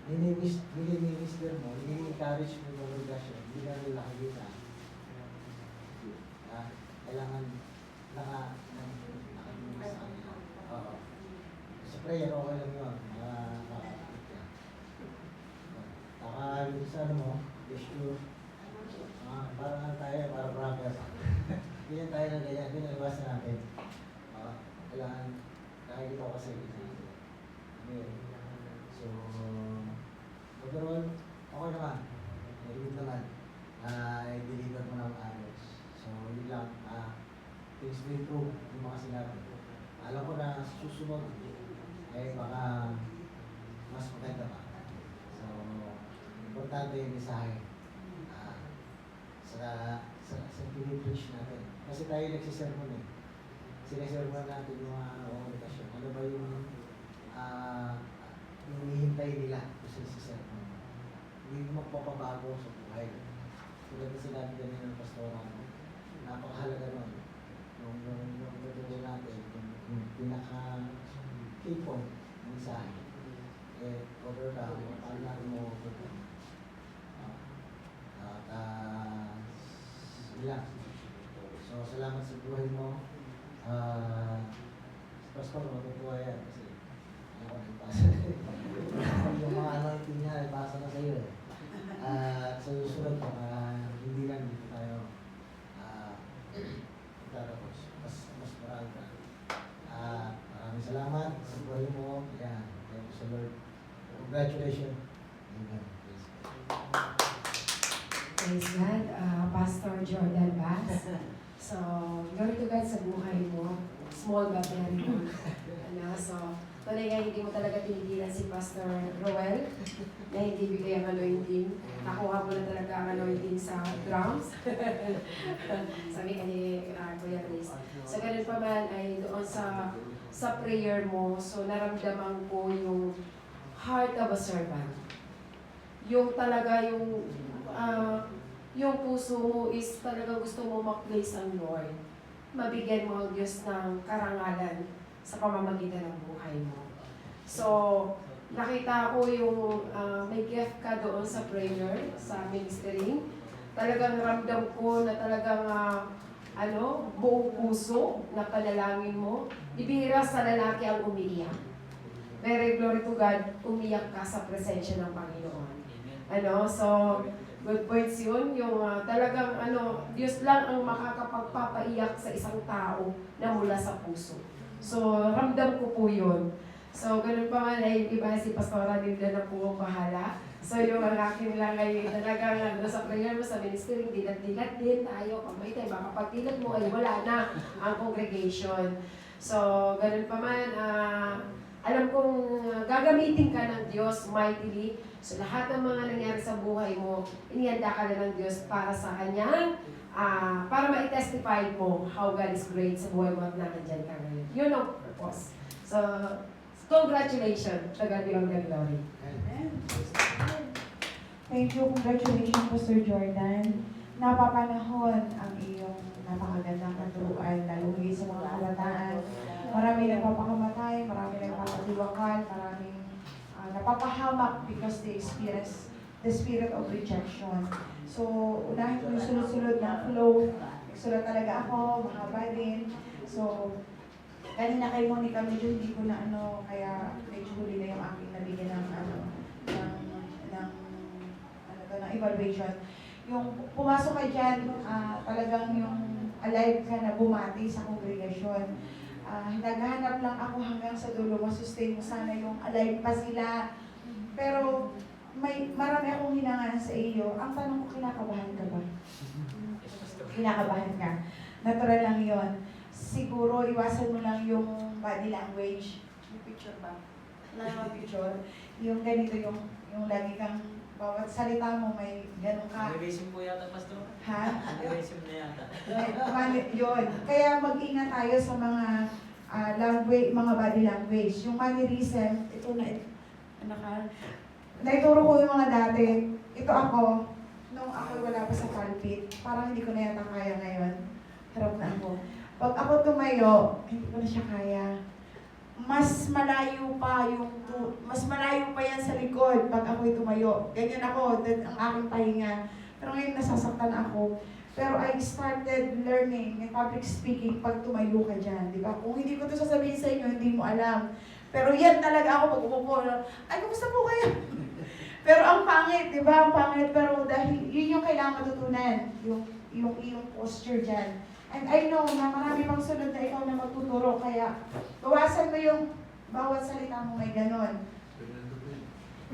nini-minister mo, nini-encourage mo yung congregation, hindi na nila nakikita. Kailangan naka-minister sa kanila. Oo. Sa prayer, okay lang yun. Nakapigil ka. Yung sa ano mo, gesture, parang tayo, parang rapper. Ganyan tayo na ganyan, ganyan iwasan natin. Kailangan, nakikita ko kasi ganyan. So, overall, okay naman. Narinig naman. I-deliver mo ng ayos. So, yun lang. Things will improve yung mga sinabi. Alam ko na susunod, baka mas maganda pa. So, importante yung mensahe sa pinipreach natin. Kasi tayo nagsisermon eh. Sinasermon natin yung mga komunikasyon. Ano ba yung hinihintay nila sa sermon? Hindi magpapabago sa buhay. Tulad na sinabi ganyan ng pastoran, napakahalaga nun. Yung tutulong natin, yung pinaka-key point, mensahe. Overcome, paano natin mo overcome? Ilang. So, salamat sa buhay mo. Pastor, matutuwa yan kasi ako nagpasa. Yung mga anointing niya, ipasa na sa iyo. Sa susunod, hindi lang dito tayo tatapos. Mas marami ka. Maraming salamat sa buhay mo. Yan. Thank you sa Lord. Congratulations. Amen. Praise God, Pastor Jordan Bass. So, glory to God sa buhay mo. Small but very good. So, tunay nga hindi mo talaga tinigilan si Pastor Roel na hindi bigay ang anointing. Nakuha mo na talaga ang anointing sa drums. Sabi ka ni Kuya Chris. So, ganun pa man ay doon sa prayer mo, so naramdaman ko yung heart of a servant. Yung talaga yung puso mo is talaga gusto mo mag-place ang Lord. Mabigyan mo ang Diyos ng karangalan sa pamamagitan ng buhay mo. So, nakita ko yung may gift ka doon sa prayer, sa ministering. Talagang ramdam ko na talagang buong puso na panalangin mo. Ibihira sa lalaki ang umiiyak. Very glory to God, umiyak ka sa presensya ng Panginoon. So, good points yun, yung talagang Diyos lang ang makakapagpapaiyak sa isang tao na mula sa puso. So, ramdam ko po yun. So, ganun pa man ay iba si Pastora Nilda na po ang bahala. So, yung aking lang ay talagang sa prayer mo, sa ministry, dilat-dilat din tayo. Pag may tayo, baka pag dilat mo ay wala na ang congregation. So, ganun pa man, alam kong gagamitin ka ng Diyos mightily. So lahat ng mga nangyari sa buhay mo, inihanda ka na ng Diyos para sa Kanya, para ma-testify mo how God is great sa buhay mo at nandiyan ka ngayon. Yun ang purpose. So, congratulations. To God be all the glory. Thank you. Congratulations, Pastor Jordan. Napapanahon ang iyong napakagandang katuruan, lalo higit sa mga kabataan. Marami nagpapakamatay, marami nagpapatiwakal, maraming napapahamak because they experience the spirit of rejection. So, unahin ko yung sunod-sunod na flow. Nagsulat talaga ako, mahaba din. So, kanina kay Monica, medyo hindi ko na kaya medyo huli na yung aking nabigyan ng evaluation. Yung pumasok ka dyan, talagang yung alive ka na bumati sa congregation. Naghahanap lang ako hanggang sa dulo, masustain mo sana yung alive pa sila. Pero marami akong hinangaan sa iyo. Ang tanong ko, kinakabahan ka ba? Kinakabahan ka. Natural lang yon. Siguro, iwasan mo lang yung body language. May picture ba? Wala picture. Yung ganito, yung lagi kang, bawat salita mo may ganun ka. Erasing po yata, Pastor. Ha? Erasing na yata. Yun. Kaya mag-ingat tayo sa mga language, mga body language. Yung mannerism, ito na, naituro ko yung mga dati. Ito ako, nung ako wala pa sa pulpit, parang hindi ko na yata kaya ngayon. Harap na ako. Pag ako tumayo, hindi ko na siya kaya. Mas malayo pa yan sa likod pag ako'y tumayo. Ganyan ako, ang aking pahinga. Pero ngayon nasasaktan ako. Pero I started learning in public speaking pag tumayo ka dyan. Di ba? Kung hindi ko ito sasabihin sa inyo, hindi mo alam. Pero yan talaga ako pag umupo. Ay, kumusta po kayo? Pero ang pangit, di ba? Ang pangit. Pero dahil yun yung kailangan matutunan. Yung posture dyan. And I know na marami pang sunod na ikaw na magtuturo. Kaya bawasan mo yung bawat salita mo may ganon.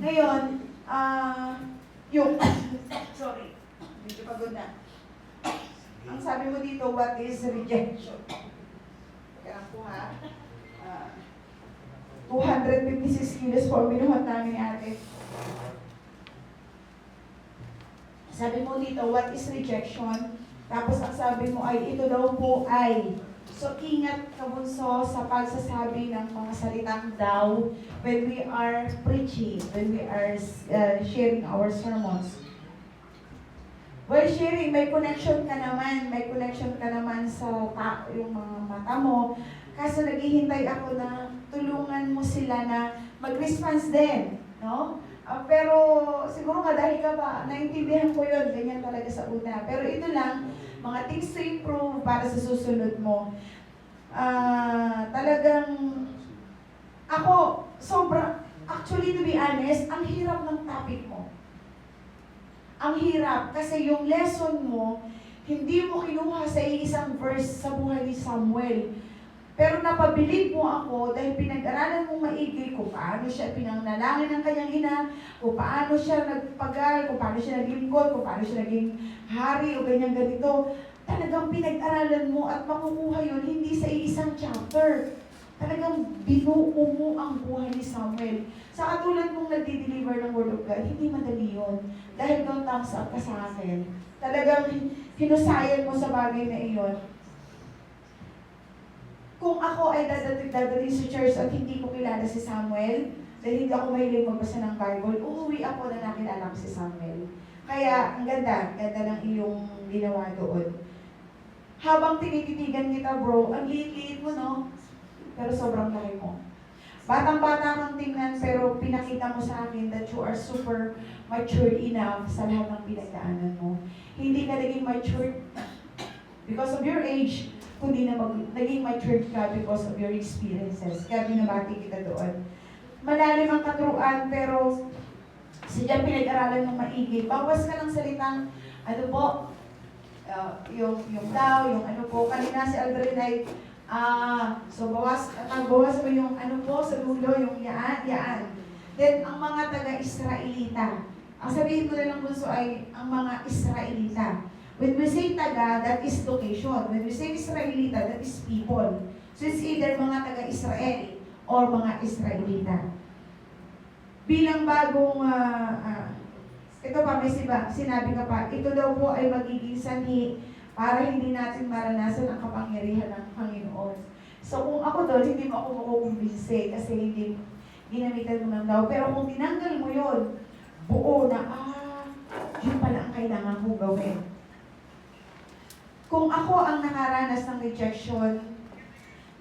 Ngayon, sorry, medyo pagod na. Ang sabi mo dito, what is rejection? Kaya po ha, 256 kilos po ang binuhat namin ni ate. Sabi mo dito, what is rejection? Tapos ang sabi mo ay, ito daw po ay. So, ingat ka bunso sa pagsasabi ng mga salitang daw when we are preaching, when we are sharing our sermons. While sharing, may connection ka naman sa yung mga mata mo. Kaso naghihintay ako na tulungan mo sila na mag-response din, no? Pero siguro nga dahil ka ba, naintindihan ko yun, ganyan talaga sa una. Pero ito lang, mga things to improve para sa susunod mo. Talagang, ako, actually to be honest, ang hirap ng topic mo. Ang hirap, kasi yung lesson mo, hindi mo kinuha sa isang verse sa buhay ni Samuel. Pero napabilib mo ako dahil pinag-aralan mong maigi kung paano siya pinangnalangin ng kanyang ina, kung paano siya nagpagal, kung paano siya naglingkod, kung paano siya naging hari o ganyan ganito. Talagang pinag-aralan mo at makukuha yun hindi sa isang chapter. Talagang binuo mo ang buhay ni Samuel. Sa katulad mong nagdi-deliver ng Word of God, hindi madali yun. Dahil don't thumbs up ka sa akin. Talagang hinusayan mo sa bagay na iyon. Kung ako ay dadating sa church at hindi ko kilala si Samuel, dahil hindi ako mahilig magbasa ng Bible, uuwi ako na nakilala ko si Samuel. Kaya, ang ganda ng iyong ginawa doon. Habang tinititigan kita bro, ang liit-liit mo no? Pero sobrang laki mo. Batang-bata kang tingnan pero pinakita mo sa akin that you are super mature enough sa lahat ng pinagdaanan mo. Hindi ka naging mature because of your age, kundi na naging matured ka because of your experiences. Kaya binabati kita doon. Malalim ang katuruan, pero sadyang pinag-aralan mong maigi. Bawas ka ng salitang, ano po, yung daw, yung ano po. Kanina si Aldrin ay, so bawas mo yung ano po sa dulo, yung yaan. Then, ang mga taga-Israelita. Ang sabihin ko na lang bunso ay, ang mga Israelita. When we say taga, that is location. When we say Israelita, that is people. So it's either mga taga-Israel or mga Israelita. Bilang bagong, ito pa, may sinabi ka pa, ito daw po ay magiging sanhi para hindi natin maranasan ang kapangyarihan ng Panginoon. So kung ako doon, hindi mo ako makukumbinse kasi hindi ginamitan mo ng daw. Pero kung tinanggal mo yun, buo na, yun pala ang kailangan kong gawin. Kung ako ang nakaranas ng rejection,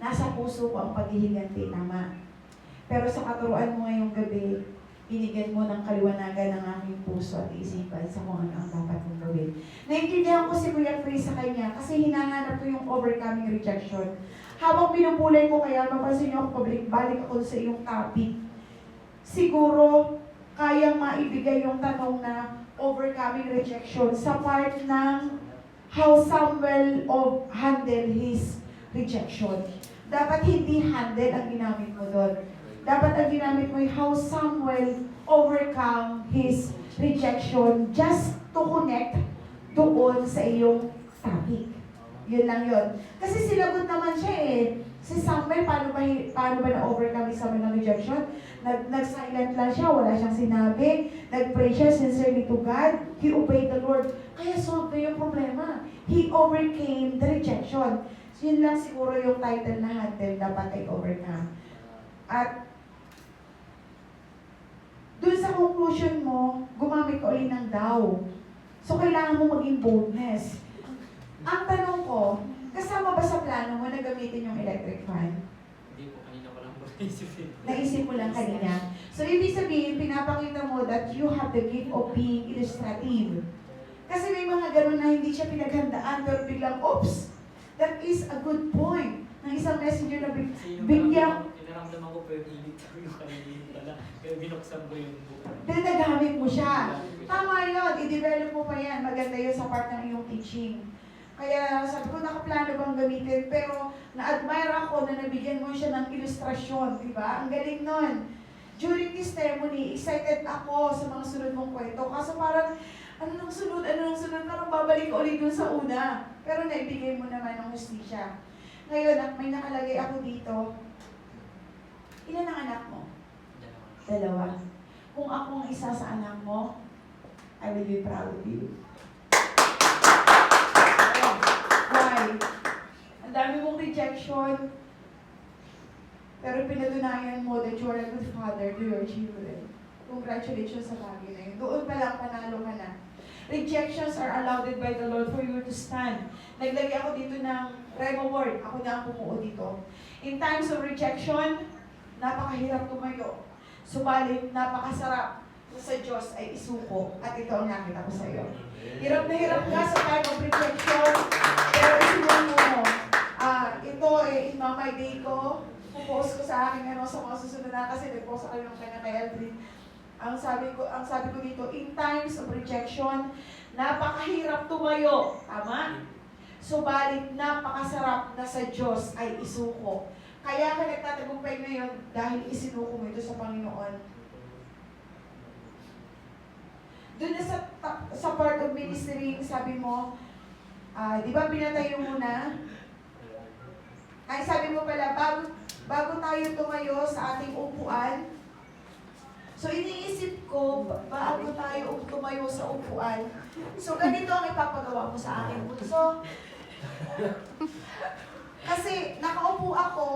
nasa puso ko ang paghihiganti, tama. Pero sa katuruan mo ngayong gabi, binigyan mo ng kaliwanagan ng aking puso at isipan sa kung ano ang dapat mong gawin. Naintindihan ko si Kuya Free sa kanya kasi hinahanap ko yung overcoming rejection. Habang pinupulay ko kaya, mapansin niyo ako, balik ako sa iyong topic. Siguro, kayang maibigay yung tanong na overcoming rejection sa part ng how Samuel handle his rejection. Dapat hindi handle ang ginamit mo doon. Dapat ang ginamit mo ay how Samuel overcome his rejection just to connect doon sa iyong topic. Yun lang yun. Kasi sinagot naman siya eh. Si Samuel, paano ba na-overcome ni Samuel ng rejection? Nag-silent lang siya, wala siyang sinabi. Nag-pray siya sincerely to God. He obeyed the Lord. Kaya solve na yung problema. He overcame the rejection. So, yun lang siguro yung title na handle dapat ay overcome. At dun sa conclusion mo, gumamit ka ulit ng thou. So, kailangan mo maging boldness. Ang tanong ko, kasama ba sa plano mo na gamitin yung electric fan? Hindi po, kanina ko lang po naisipin. Naisip mo lang kanina. So, ibig sabihin, pinapakita mo that you have the gift of being illustrative. Kasi may mga ganun na hindi siya pinaghandaan, pero biglang, oops! That is a good point ng isang messenger na bigyan. Inaramdaman ko pero init yung kanina pala. Kaya binuksan ko yung buka. Then, nagamit mo siya. Tama yun, i-develop mo pa yan. Maganda yun sa part ng iyong teaching. Kaya sabi ko, nakaplano bang gamitin, pero na-admire ako na nabigyan mo siya ng ilustrasyon, di ba? Ang galing nun. During this ceremony, excited ako sa mga sunod mong kwento. Kaso parang, ano nang sunod, parang babalik ko ulit dun sa una. Pero naibigay mo naman ng hustisya. Ngayon, may nakalagay ako dito. Ilan ang anak mo? Dalawa. Kung ako ang isa sa anak mo, I will be proud of you. Why? Ang dami mong rejection, pero pinadunayan mo that you are a good father to your children. Congratulations sa bagay na yun. Doon pa lang panalo ka na. Rejections are allowed by the Lord for you to stand. Naglagay ako dito ng Rema word. Ako na ang pumuo dito. In times of rejection, napakahirap tumayo. Subalit, napakasarap na sa Diyos ay isuko. At ito ang nakita ko sa iyo. Hirap na hirap ka sa time of rejection. Pero isuko mo. Ito in my day ko. Pupost ko sa akin sa mga susunod na kasi nag-post ako yung kanya kay Eldrin. Ang sabi ko dito, in times of rejection, napakahirap tumayo. Tama? Subalit, napakasarap na sa Diyos ay isuko. Kaya ka nagtatagumpay ngayon dahil isinuko mo ito sa Panginoon. Doon na sa part of ministry, sabi mo, di ba pinatayo mo na? Ay, sabi mo pala, bago tayo tumayo sa ating upuan, so iniisip ko, bago tayo tumayo sa upuan, so ganito ang ipapagawa mo sa akin, bunso. Kasi nakaupo ako,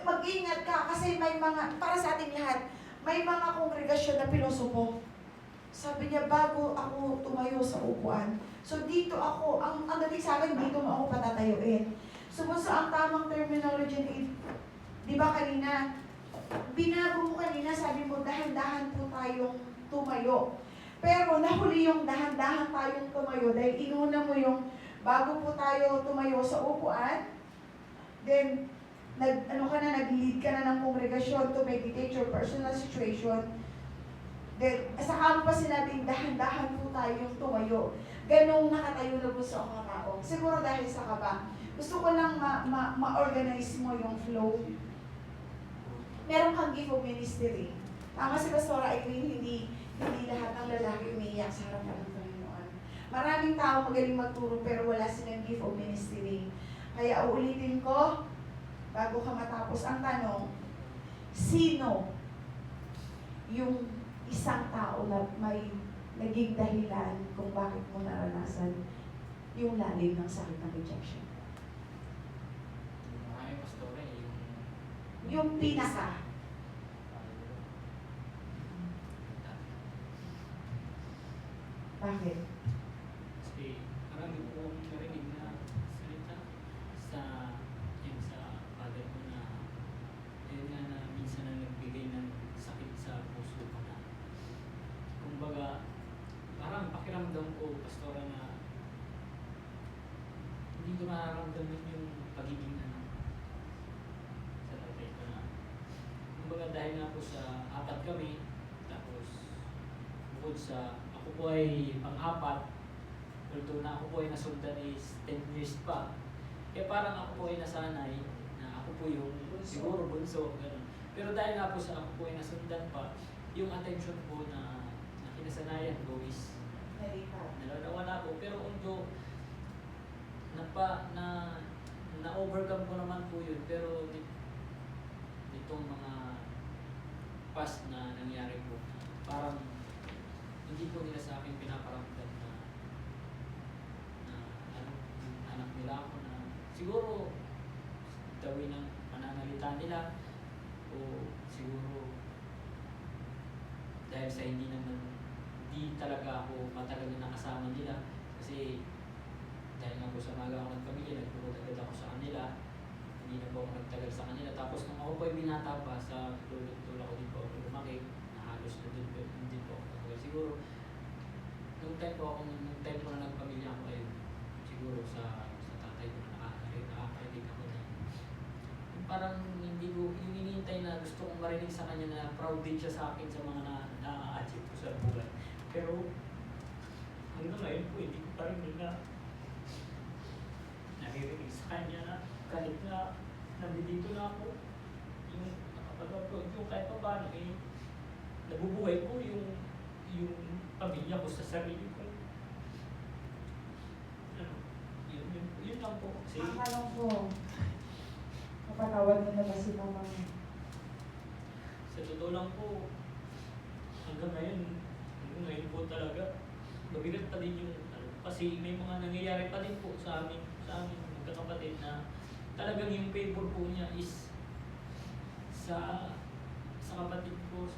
mag-ingat ka kasi may mga, para sa ating lahat, may mga kongregasyon na pilosopo. Sabi niya, bago ako tumayo sa upuan, so dito ako, ang dating sa akin, dito mo ako patatayuin. So ang tamang terminology, di ba kanina, binago mo kanina, sabi mo, dahan-dahan po tayong tumayo. Pero nahuli yung dahan-dahan tayong tumayo dahil inuna mo yung bago po tayo tumayo sa upuan, then nag-lead ka na ng kongregasyon to meditate your personal situation. Then, saka mo pa sinabing dahan-dahan po tayong tumayo. Ganong nakatayo na po sa mga tao. Siguro dahil sa kaba. Gusto ko lang ma-organize mo yung flow. Meron kang gift of ministry. Tama si Pastora Irene, hindi lahat ng lalaki umiiyak sa harapan ng Panginoon. Maraming tao magaling magturo pero wala silang gift of ministry. Kaya uulitin ko, bago ka matapos ang tanong, sino yung isang tao na may naging dahilan kung bakit mo naranasan yung lalim ng sakit ng rejection? Ay, Pastora, Yung pinaka. Bakit? Kasi marami po akong narinig na salita sa father ko na yun nga na minsan na nagbigay ng sakit sa puso ko na kumbaga parang pakiramdam ko, Pastora, na hindi ko nararamdaman yung pagiging sa tatay ko na kumbaga dahil nga po sa apat kami, tapos bukod sa ako po ay pang-apat, although na ako po ay nasundan is 10 years pa. Kaya parang ako po ay nasanay na ako po yung siguro bunso, ganun. Pero dahil nga po sa ako po ay nasundan pa, yung attention po na kinasanayan ko is nawala po. Pero although na-overcome ko naman po yun, pero itong mga past na nangyari po, parang hindi po nila sa akin pinaparamdam na ano, yung anak nila ako na siguro gawin ng pananalita nila o siguro dahil sa hindi talaga ako matagal na nakasama nila kasi dahil nga po sa maga ako ng pamilya, nagpurot agad ako sa kanila, hindi na po ako nagtagal sa kanila. Tapos nung ako po ay binata pa sa lulong-tula ko din po ako lumaki, na halos na din po ako nagtagal. Siguro, nung time po na nagpamilya ako ay siguro sa tatay ko na nakakarinig ako na yung parang hindi ko, yung hinihintay na gusto kong marinig sa kanya na proud din siya sa akin sa mga na-achieve ko sa buhay. Pero, hanggang ngayon po, hindi ko pa rin naririnig sa kanya na kahit na nandito na ako, yung nakapag-upload yung kahit pa paano eh, nabubuhay ko yung pamilya ko sa sarili ko. Ano, yun lang po. Kasi, Ang tanong ko, kapatawad mo na ba si mama mo? sa totoo lang po, hanggang ngayon po talaga, mabigat pa din yung, kasi may mga nangyayari pa din po sa amin magkakapatid na talagang yung favor po niya is sa kapatid ko,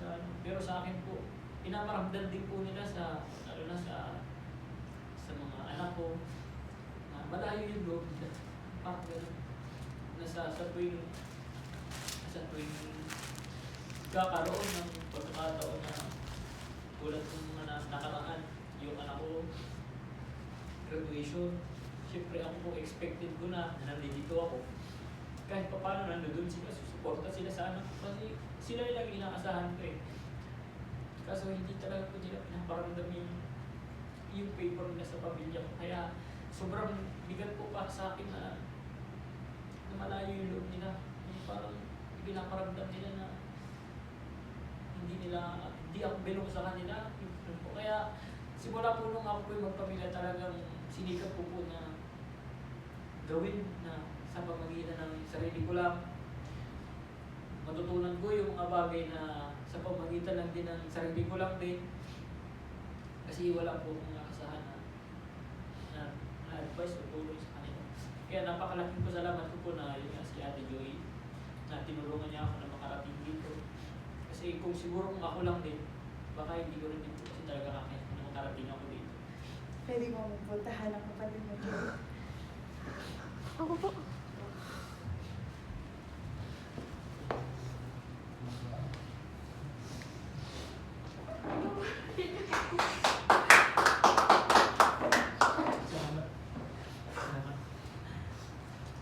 pero sa akin po, pinaparamdam din po nila lalo na sa mga anak ko, na malayo yung loob nila. Parang gano'n, sa tuwing kakaroon ng pagkakataon na tulad ng mga nakaraan, yung anak ko, graduation, siyempre ako po expected ko na nandito ako. Kahit pa paano nandun sila, susuporta sila sa anak ko kasi sila yung lagi inaasahan ko eh. Kaso hindi talaga ko nila pinaparamdam yung paper nila sa pamilya ko. Kaya sobrang bigat po pa sa akin na malayo yung loob nila. Yung parang pinaparamdam nila na hindi ako belong sa kanila. Kaya simula po nung ako po yung magpamilya, talagang sinikap ko po na gawin na sa pamamagitan ng sarili ko lang. Matutunan ko yung mga bagay na sa pamamagitan lang din ng sarili ko lang din. Kasi wala po akong nakasahan na advice o tulong sa kanila. Kaya napakalaking pasalamat ko po na yun nga si Ate Joy na tinulungan niya ako na makarating dito. Kasi kung siguro kung ako lang din, baka hindi ko rin dito kasi talaga kaya na makarating ako dito. Pwede mo puntahan ang kapatid mo, Joy. Ako po. Salamat.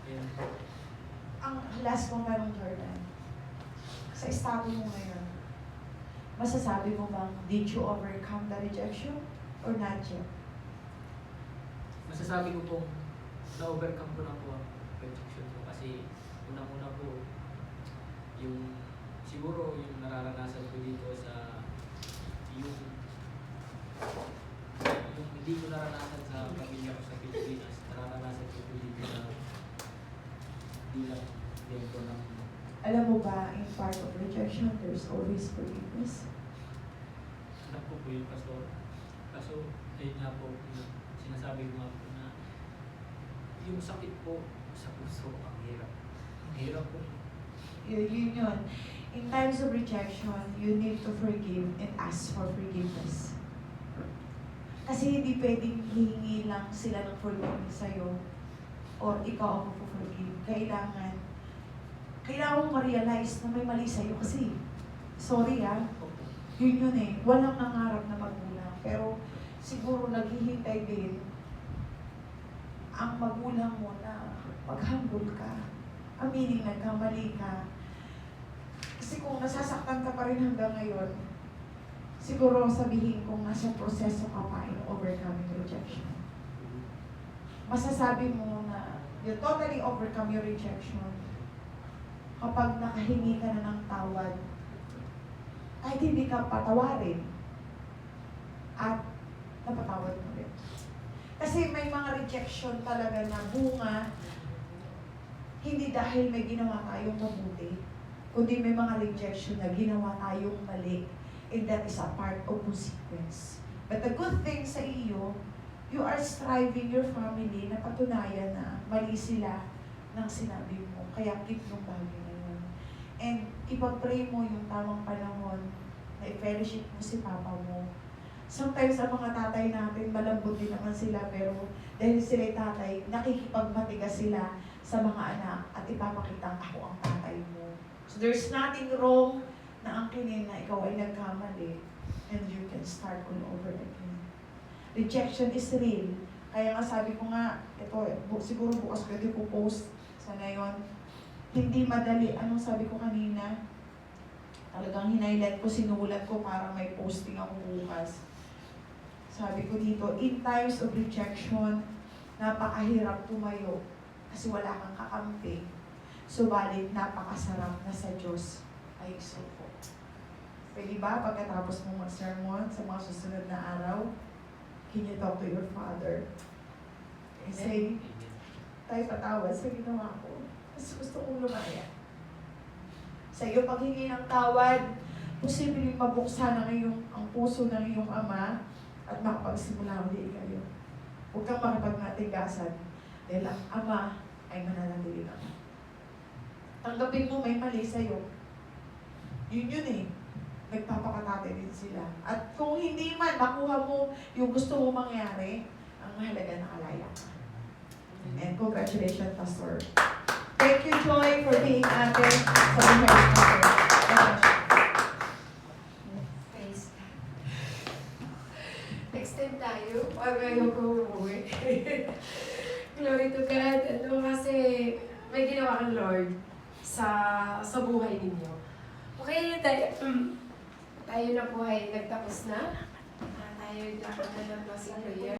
Ayan po. Ang last kong tanong, Jordan. Sa estado mo ngayon, masasabi mo bang did you overcome the rejection or not yet? Masasabi ko pong na-overcome ko na po ang rejection ko kasi unang-una po siguro yung nararanasan ko dito sa yung hindi ko naranasan sa pamilya ko sa Pilipinas, nararanasan ko po dito na bilang dito ng Alam mo ba, in part of rejection, there's always forgiveness. anak ko po yung pastor. Kaso, ayun nga po, yung sinasabi ko nga po na yung sakit po sa puso, ang hirap. Ang hirap po. Yun. In times of rejection, you need to forgive and ask for forgiveness. Kasi hindi pwedeng hihingi lang sila ng forgiveness sa'yo or ikaw ang magpo-forgive. Kailangan mong ma-realize na may mali sa'yo kasi, sorry yun eh, walang nangarap na magulang. Pero siguro naghihintay din ang magulang mo na mag-humble ka. Aminin nagkamali ka. Kasi kung nasasaktan ka pa rin hanggang ngayon, siguro sabihin kong nasa proseso ka pa in overcoming rejection. Masasabi mo na you totally overcome your rejection kapag nakahingi ka na ng tawad, kahit hindi ka patawarin, at napatawad mo rin. Kasi may mga rejection talaga na bunga, hindi dahil may ginawa tayong mabuti, kundi may mga rejection na ginawa tayong mali, and that is a part of consequence. But the good thing sa iyo, you are striving your family na patunayan na mali sila ng sinabi mo. Kaya keep yung bagay na yun. And ipag-pray mo yung tamang panahon na i-fellowship mo si Papa mo. Sometimes ang mga tatay natin, malambot din naman sila, pero dahil sila'y tatay, nakikipagmatigas sila sa mga anak at ipapakita ako ang tatay mo. So there's nothing wrong na angkinin na ikaw ay nagkamali and you can start all over again. Rejection is real. Kaya nga sabi ko nga, ito, siguro bukas pwede ko post sa ngayon. Hindi madali. Anong sabi ko kanina? Talagang hinailat ko, sinulat ko para may posting ako bukas. Sabi ko dito, in times of rejection, napakahirap tumayo kasi wala kang kakampi. Subalit, napakasarap na sa Diyos ay suko. Pwede ba pagkatapos mo mag-sermon sa mga susunod na araw, can you talk to your Father? And say, tayo patawad sa ginawa ko. Kasi gusto kong lumaya. Sa iyo paghingi ng tawad, posibleng mabuksan ang puso ng iyong ama at makapagsimula ulit kayo. Huwag kang makipagmatigasan dahil ang ama ay mananatili naman. Tanggapin mo may mali sa'yo. Yun eh. Nagpapakatate din sila. At kung hindi man makuha mo yung gusto mo mangyari, ang mahalaga nakalaya ka. And congratulations, Pastor. Thank you, Joy, for being ate sa buhay ng Pastor. Praise God. Next time tayo, pag ayaw ko umuwi. Glory to God. Ano, kasi may ginawa kang Lord sa buhay ninyo. Okay, tayo na po ay nagtapos na. Tayo lakad na ng closing prayer.